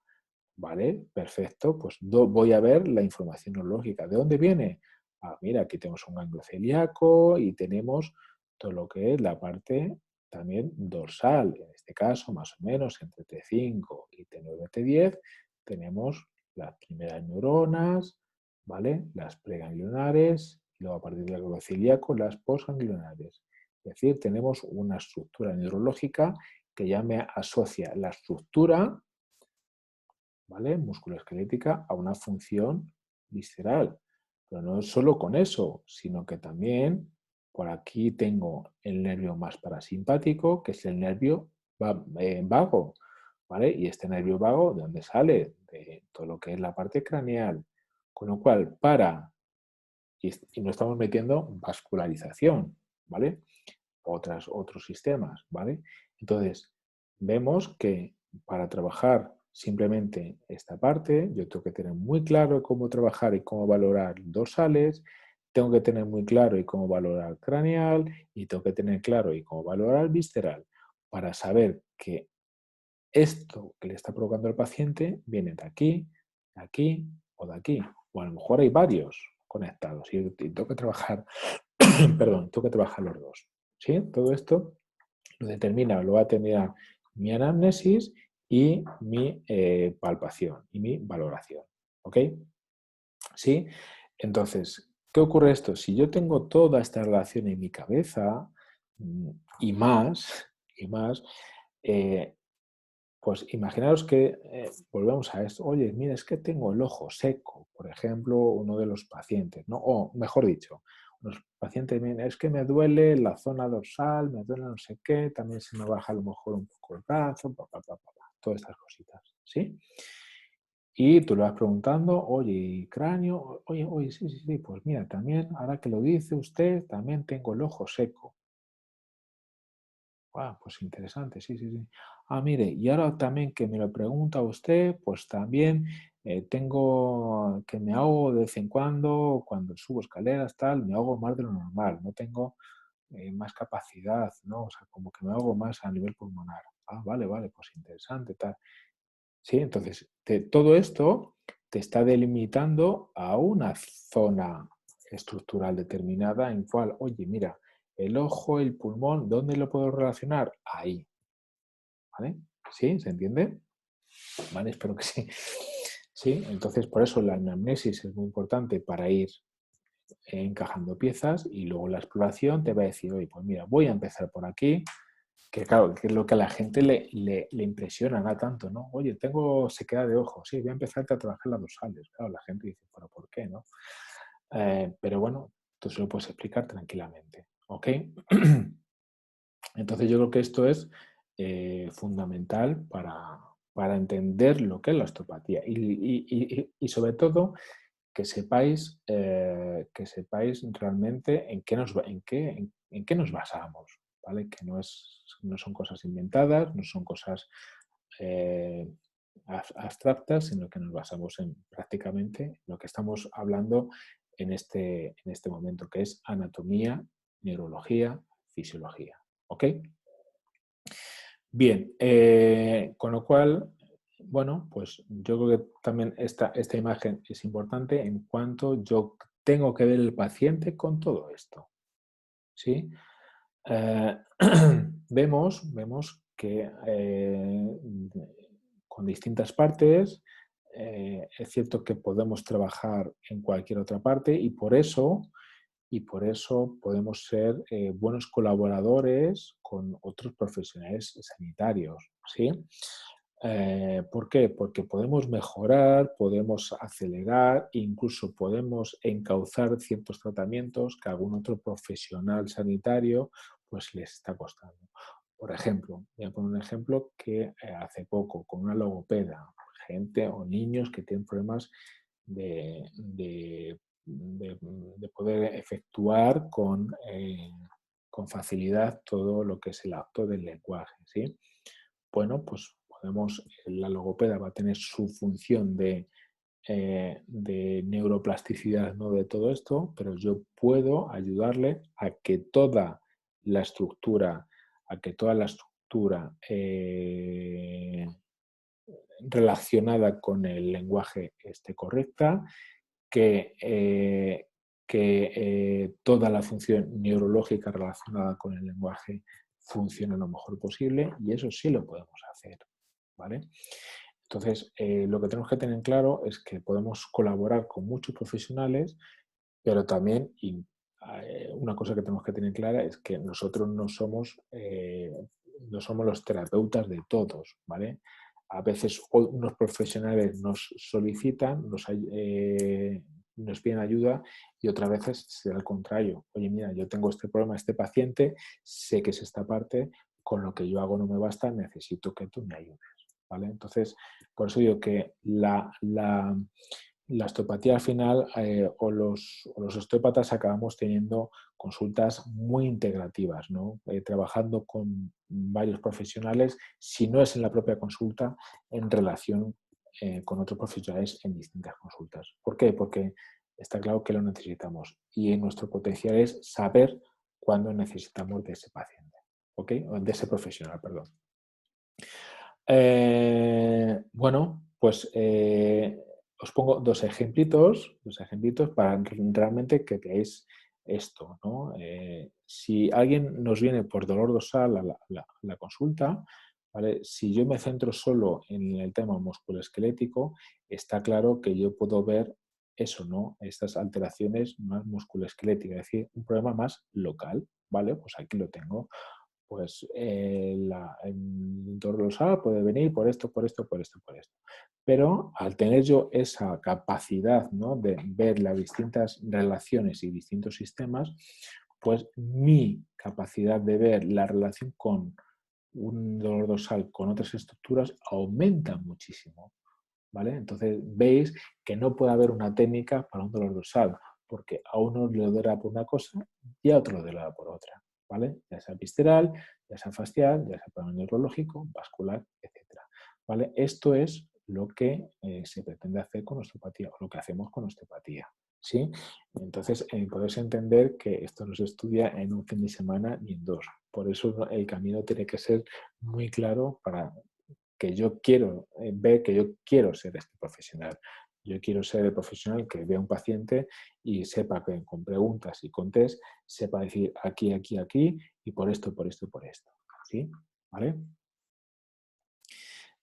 A: ¿Vale? Perfecto. Pues voy a ver la información neurológica. ¿De dónde viene? Ah, mira, aquí tenemos un ganglio celíaco y tenemos todo lo que es la parte también dorsal. En este caso, más o menos entre T5 y T9, T10, tenemos las primeras neuronas, ¿vale? Las preganglionares y luego a partir del ganglio celíaco las postganglionares. Es decir, tenemos una estructura neurológica que ya me asocia la estructura, ¿vale? Musculoesquelética a una función visceral. Pero no es solo con eso, sino que también por aquí tengo el nervio más parasimpático, que es el nervio vago, ¿vale? Y este nervio vago, ¿de dónde sale? De todo lo que es la parte craneal. Con lo cual, y no estamos metiendo vascularización, ¿vale? Otros sistemas, ¿vale? Entonces, vemos que para trabajar simplemente esta parte, yo tengo que tener muy claro cómo trabajar y cómo valorar dorsales, tengo que tener muy claro y cómo valorar craneal, y tengo que tener claro y cómo valorar visceral, para saber que esto que le está provocando al paciente viene de aquí o de aquí. O a lo mejor hay varios conectados y tengo que trabajar, perdón, tengo que trabajar los dos. ¿Sí? Todo esto lo va a determinar mi anamnesis y mi palpación y mi valoración. ¿Ok? ¿Sí? Entonces, ¿qué ocurre esto? Si yo tengo toda esta relación en mi cabeza y más, y más, eh, pues imaginaros que volvemos a esto. Oye, mira, es que tengo el ojo seco, por ejemplo, uno de los pacientes, ¿no? O mejor dicho, los pacientes, mira, es que me duele la zona dorsal, me duele no sé qué, también se me baja a lo mejor un poco el brazo, todas estas cositas, ¿sí? Y tú le vas preguntando, oye, ¿y cráneo? Oye, sí, sí, sí, pues mira, también, ahora que lo dice usted, también tengo el ojo seco. Pues interesante, sí, sí, sí. Ah, mire, y ahora también que me lo pregunta usted, pues también tengo que me ahogo de vez en cuando subo escaleras, tal, me ahogo más de lo normal, no tengo más capacidad, ¿no? O sea, como que me ahogo más a nivel pulmonar. Ah, vale, vale, pues interesante, tal. Sí, entonces, todo esto te está delimitando a una zona estructural determinada en cual, oye, mira, el ojo, el pulmón, ¿dónde lo puedo relacionar? Ahí, ¿vale? ¿Sí? ¿Se entiende? Vale, espero que sí. Sí, entonces por eso la anamnesis es muy importante para ir encajando piezas y luego la exploración te va a decir, oye, pues mira, voy a empezar por aquí, que claro, que es lo que a la gente le impresiona, no tanto, ¿no? Oye, tengo sequedad de ojo, sí, voy a empezar a trabajar las dorsales. Claro, la gente dice, pero ¿por qué, no? Pero bueno, tú se lo puedes explicar tranquilamente, ¿ok? Entonces yo creo que esto es fundamental para entender lo que es la osteopatía y sobre todo que sepáis realmente en qué nos basamos, ¿vale? Que no son cosas inventadas, no son cosas eh, abstractas, sino que nos basamos en prácticamente lo que estamos hablando en este momento, que es anatomía, neurología, fisiología. ¿Ok? Bien, con lo cual, bueno, pues yo creo que también esta imagen es importante en cuanto yo tengo que ver el paciente con todo esto, ¿sí? Eh, vemos que con distintas partes es cierto que podemos trabajar en cualquier otra parte y por eso podemos ser buenos colaboradores con otros profesionales sanitarios, ¿sí? ¿Por qué? Porque podemos mejorar, podemos acelerar, incluso podemos encauzar ciertos tratamientos que algún otro profesional sanitario pues les está costando. Por ejemplo, voy a poner un ejemplo que hace poco con una logopeda, gente o niños que tienen problemas de poder efectuar con facilidad todo lo que es el acto del lenguaje, ¿sí? Bueno, pues la logopeda va a tener su función de neuroplasticidad, ¿no? De todo esto, pero yo puedo ayudarle a que toda la estructura, relacionada con el lenguaje esté correcta, que, eh, que toda la función neurológica relacionada con el lenguaje funcione lo mejor posible, y eso sí lo podemos hacer, ¿vale? Entonces, lo que tenemos que tener claro es que podemos colaborar con muchos profesionales, pero también una cosa que tenemos que tener clara es que nosotros no somos los terapeutas de todos, ¿vale? A veces unos profesionales nos solicitan, nos piden ayuda, y otras veces será al contrario. Oye, mira, yo tengo este problema, este paciente, sé que es esta parte, con lo que yo hago no me basta, necesito que tú me ayudes, ¿vale? Entonces, por eso digo que la osteopatía al final, los osteópatas acabamos teniendo consultas muy integrativas, ¿no? Trabajando con varios profesionales, si no es en la propia consulta, en relación con otros profesionales en distintas consultas. ¿Por qué? Porque está claro que lo necesitamos, y nuestro potencial es saber cuándo necesitamos de ese paciente, ¿ok? O de ese profesional, perdón. Bueno, pues os pongo dos ejemplitos para realmente que veáis esto, ¿no? Si alguien nos viene por dolor dorsal a la consulta, ¿vale? Si yo me centro solo en el tema musculoesquelético, está claro que yo puedo ver eso, ¿no? Estas alteraciones más musculoesqueléticas, es decir, un problema más local, ¿vale? Pues aquí lo tengo. Pues el dolor dorsal puede venir por esto, por esto, por esto, por esto. Pero al tener yo esa capacidad, ¿no? De ver las distintas relaciones y distintos sistemas, pues mi capacidad de ver la relación con un dolor dorsal con otras estructuras aumenta muchísimo, ¿vale? Entonces veis que no puede haber una técnica para un dolor dorsal, porque a uno le duele por una cosa y a otro le duele por otra, ¿vale? Ya sea visceral, ya sea fascial, ya sea problema neurológico, vascular, etcétera, ¿vale? Esto es lo que se pretende hacer con osteopatía, o lo que hacemos con osteopatía, ¿sí? Entonces, podéis entender que esto no se estudia en un fin de semana ni en dos. Por eso el camino tiene que ser muy claro para que yo quiero ver que yo quiero ser este profesional. Yo quiero ser el profesional que vea a un paciente y sepa que con preguntas y con test sepa decir aquí, aquí, aquí, y por esto, por esto, por esto. ¿Sí? ¿Vale?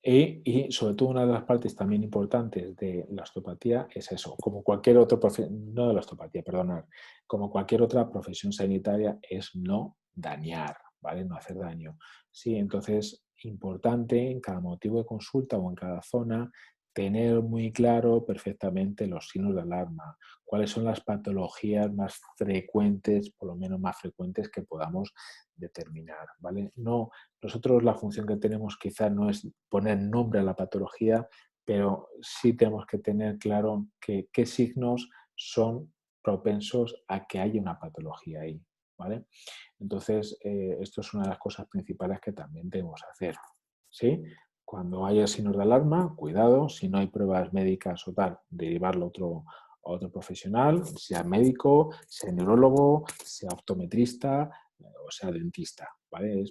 A: Y sobre todo una de las partes también importantes de la osteopatía es eso, como cualquier otro no de la osteopatía, perdonar, como cualquier otra profesión sanitaria, es no dañar, ¿vale? No hacer daño. Sí, entonces importante en cada motivo de consulta o en cada zona tener muy claro perfectamente los signos de alarma, cuáles son las patologías más frecuentes, por lo menos más frecuentes que podamos determinar, ¿vale? No, nosotros la función que tenemos quizá no es poner nombre a la patología, pero sí tenemos que tener claro qué signos son propensos a que haya una patología ahí, ¿vale? Entonces, esto es una de las cosas principales que también debemos hacer, ¿sí? Cuando haya signos de alarma, cuidado, si no hay pruebas médicas o tal, derivarlo a otro profesional, sea médico, sea neurólogo, sea optometrista o sea dentista, ¿vale?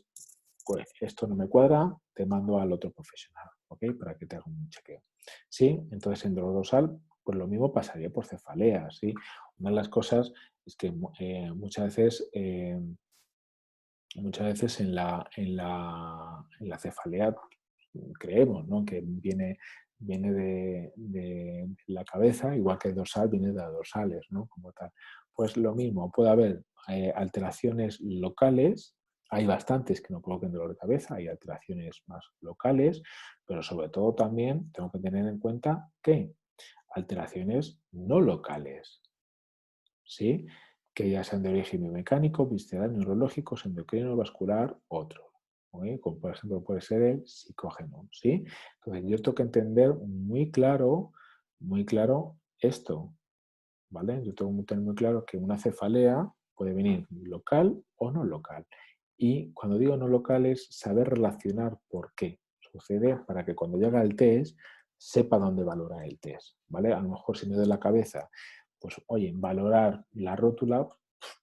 A: Pues esto no me cuadra, te mando al otro profesional, ¿ok? Para que te haga un chequeo. Sí, entonces en dolor dorsal, pues lo mismo pasaría por cefalea, ¿sí? Una de las cosas es que muchas veces en la cefalea creemos, ¿no? Que viene de la cabeza, igual que el dorsal viene de las dorsales, ¿no? Como tal. Pues lo mismo, puede haber alteraciones locales Hay bastantes que no provoquen dolor de cabeza, hay alteraciones más locales, pero sobre todo también tengo que tener en cuenta que alteraciones no locales, ¿sí? Que ya sean de origen biomecánico, visceral, neurológico, endocrino, vascular, otro. ¿Sí? Como por ejemplo puede ser el psicógeno, ¿sí? Entonces yo tengo que entender muy claro esto, ¿vale? Yo tengo que tener muy claro que una cefalea puede venir local o no local. Y cuando digo no local es saber relacionar por qué sucede para que cuando llega el test sepa dónde valorar el test, ¿vale? A lo mejor si me doy la cabeza, pues oye, valorar la rótula,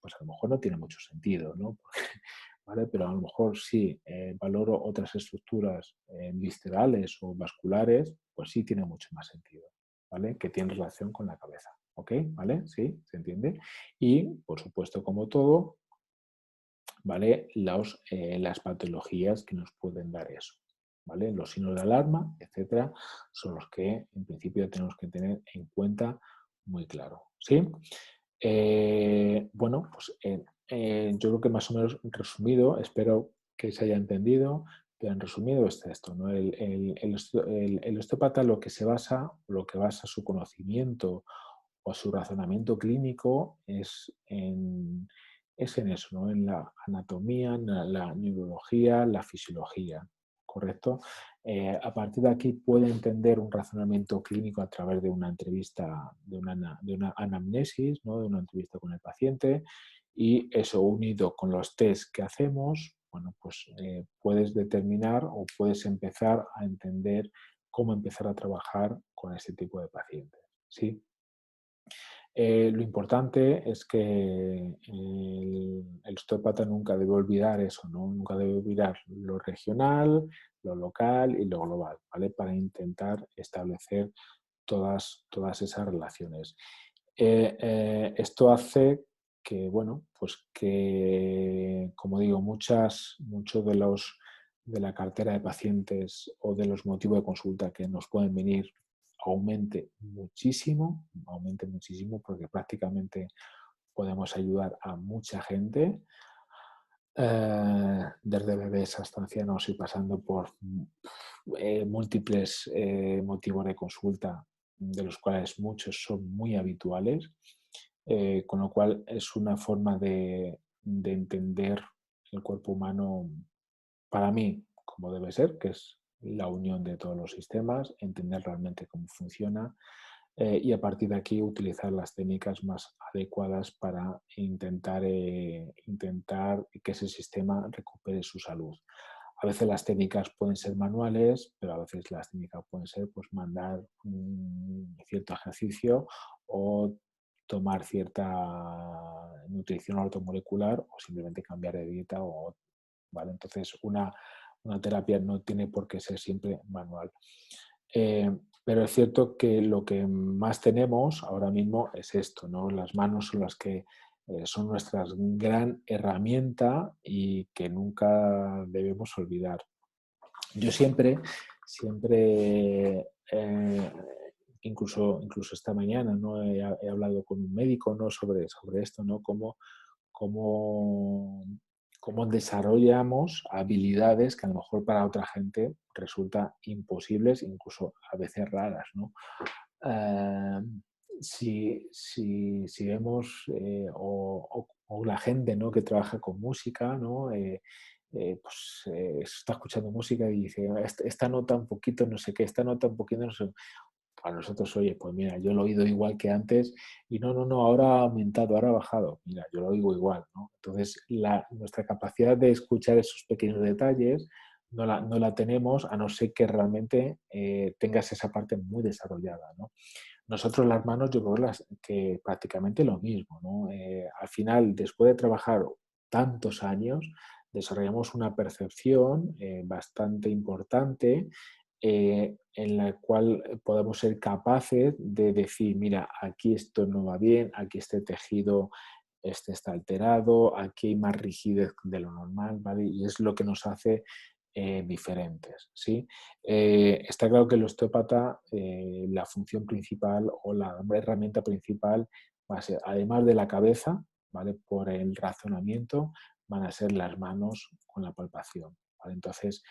A: pues a lo mejor no tiene mucho sentido, ¿no? ¿Vale? Pero a lo mejor sí valoro otras estructuras viscerales o vasculares, pues sí tiene mucho más sentido, ¿vale? Que tiene relación con la cabeza. ¿Ok? ¿Vale? ¿Sí? ¿Se entiende? Y, por supuesto, como todo, ¿vale? Las patologías que nos pueden dar eso, ¿vale? Los signos de alarma, etcétera, son los que en principio tenemos que tener en cuenta muy claro, ¿sí? Bueno, pues yo creo que más o menos resumido, espero que se haya entendido, pero en resumido es esto, ¿no? El osteópata lo que basa su conocimiento o su razonamiento clínico es en eso, ¿no? En la anatomía, en la neurología, la fisiología, ¿correcto? A partir de aquí puede entender un razonamiento clínico a través de una entrevista, de una anamnesis, ¿no? De una entrevista con el paciente, y eso unido con los test que hacemos, bueno, pues puedes determinar o puedes empezar a entender cómo empezar a trabajar con este tipo de pacientes, ¿sí? Lo importante es que el osteópata nunca debe olvidar eso, ¿no? Nunca debe olvidar lo regional, lo local y lo global, ¿vale? Para intentar establecer todas esas relaciones. Esto hace que, bueno, pues que, como digo, muchos de la cartera de pacientes o de los motivos de consulta que nos pueden venir aumente muchísimo porque prácticamente podemos ayudar a mucha gente, desde bebés hasta ancianos y pasando por múltiples motivos de consulta, de los cuales muchos son muy habituales, con lo cual es una forma de entender el cuerpo humano para mí como debe ser, que es la unión de todos los sistemas, entender realmente cómo funciona y a partir de aquí utilizar las técnicas más adecuadas para intentar que ese sistema recupere su salud. A veces las técnicas pueden ser manuales, pero a veces las técnicas pueden ser pues, mandar un cierto ejercicio o tomar cierta nutrición ortomolecular o simplemente cambiar de dieta. ¿Vale? Entonces, una terapia no tiene por qué ser siempre manual. Pero es cierto que lo que más tenemos ahora mismo es esto, ¿no? Las manos son las que son nuestra gran herramienta y que nunca debemos olvidar. Yo siempre incluso esta mañana, ¿no? He hablado con un médico, ¿no? sobre esto, ¿no? Cómo, cómo desarrollamos habilidades que a lo mejor para otra gente resulta imposibles, incluso a veces raras, ¿no? Eh, si vemos o la gente, ¿no? Que trabaja con música, ¿no? Pues está escuchando música y dice, esta nota un poquito no sé qué, esta nota un poquito no sé. Para nosotros, oye, pues mira, yo lo he oído igual que antes y no, ahora ha aumentado, ahora ha bajado. Mira, yo lo oigo igual, ¿no? Entonces, nuestra capacidad de escuchar esos pequeños detalles no la tenemos a no ser que realmente tengas esa parte muy desarrollada, ¿no? Nosotros las manos, yo creo que prácticamente lo mismo, ¿no? Al final, después de trabajar tantos años, desarrollamos una percepción bastante importante en la cual podemos ser capaces de decir, mira, aquí esto no va bien, aquí este tejido está alterado, aquí hay más rigidez de lo normal, ¿vale? Y es lo que nos hace diferentes, ¿sí? Está claro que el osteópata, la función principal o la herramienta principal va a ser, además de la cabeza, ¿vale? Por el razonamiento, van a ser las manos con la palpación, ¿vale? Entonces,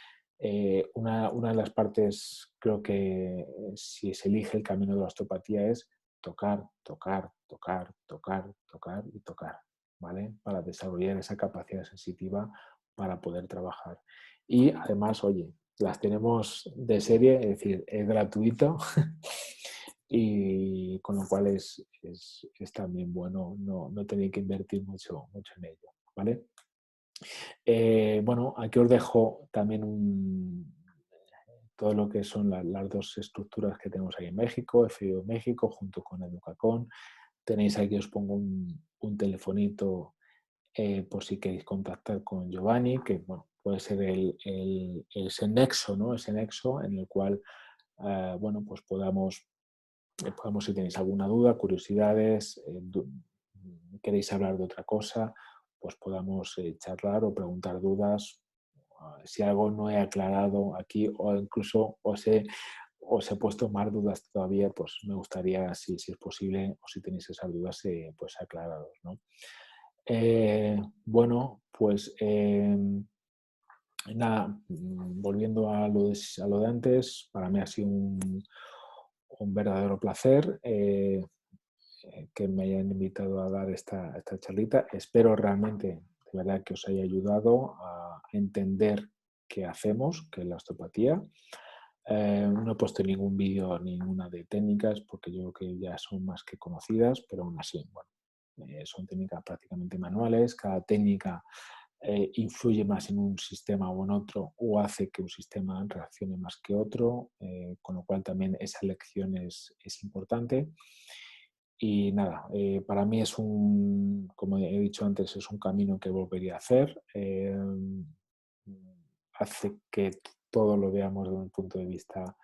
A: una de las partes, creo que si se elige el camino de la osteopatía es tocar, tocar, tocar, tocar, tocar y tocar, ¿vale? Para desarrollar esa capacidad sensitiva para poder trabajar. Y además, oye, las tenemos de serie, es decir, es gratuito y con lo cual es también bueno no tener que invertir mucho en ello, ¿vale? Bueno, aquí os dejo también todo lo que son las dos estructuras que tenemos ahí en México, FIO México junto con Educacon. Tenéis aquí, os pongo un telefonito por si queréis contactar con Giovanni, que bueno, puede ser ese nexo, ¿no? Ese nexo en el cual bueno, pues podamos, si tenéis alguna duda, curiosidades, queréis hablar de otra cosa, pues podamos charlar o preguntar dudas. Si algo no he aclarado aquí o incluso os he puesto más dudas todavía, pues me gustaría, si es posible, o si tenéis esas dudas, pues aclarados, ¿no? Bueno, pues nada, volviendo a lo de antes, para mí ha sido un verdadero placer que me hayan invitado a dar esta charlita. Espero realmente, de verdad, que os haya ayudado a entender qué hacemos, qué es la osteopatía. No he puesto ningún vídeo, ninguna de técnicas, porque yo creo que ya son más que conocidas, pero aún así, bueno, son técnicas prácticamente manuales. Cada técnica influye más en un sistema o en otro, o hace que un sistema reaccione más que otro, con lo cual también esa elección es importante. Y nada, para mí como he dicho antes, es un camino que volvería a hacer. Hace que todo lo veamos desde un punto de vista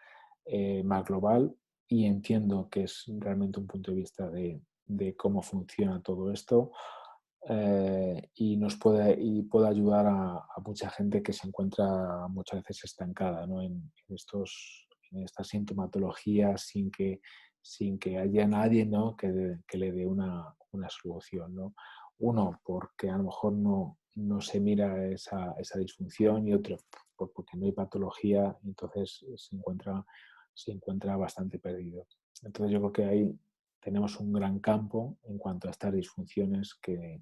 A: más global y entiendo que es realmente un punto de vista de cómo funciona todo esto y puede ayudar a mucha gente que se encuentra muchas veces estancada, ¿no? en estas sintomatologías sin que haya nadie, ¿no? que le dé una solución, ¿no? Uno, porque a lo mejor no se mira esa disfunción, y otro, porque no hay patología, entonces se encuentra bastante perdido. Entonces yo creo que ahí tenemos un gran campo en cuanto a estas disfunciones que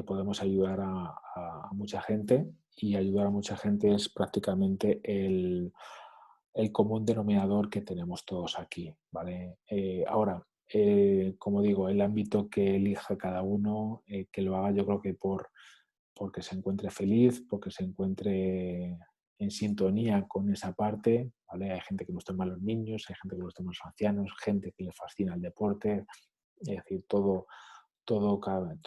A: podemos ayudar a mucha gente, y ayudar a mucha gente es prácticamente el común denominador que tenemos todos aquí, ¿vale? Ahora, como digo, el ámbito que elija cada uno, que lo haga, yo creo que porque se encuentre feliz, porque se encuentre en sintonía con esa parte, ¿vale? Hay gente que le gustan más los niños, hay gente que le gustan más los ancianos, gente que le fascina el deporte, es decir, todo cabe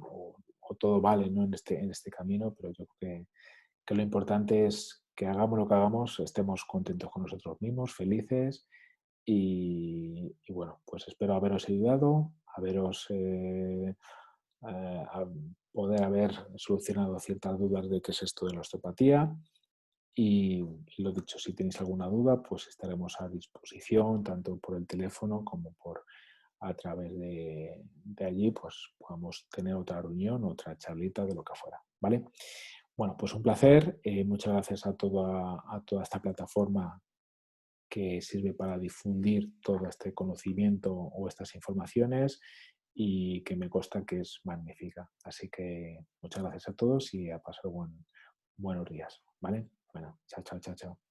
A: o todo vale, ¿no? en este camino, pero yo creo que lo importante es que hagamos lo que hagamos, estemos contentos con nosotros mismos, felices y bueno, pues espero haberos ayudado, haberos a poder haber solucionado ciertas dudas de qué es esto de la osteopatía. Y lo dicho, si tenéis alguna duda, pues estaremos a disposición, tanto por el teléfono como a través de allí, pues podamos tener otra reunión, otra charlita de lo que fuera, ¿vale? Bueno, pues un placer. Muchas gracias a toda esta plataforma que sirve para difundir todo este conocimiento o estas informaciones, y que me consta que es magnífica. Así que muchas gracias a todos y a pasar buenos días, ¿vale? Bueno, chao, chao, chao, chao.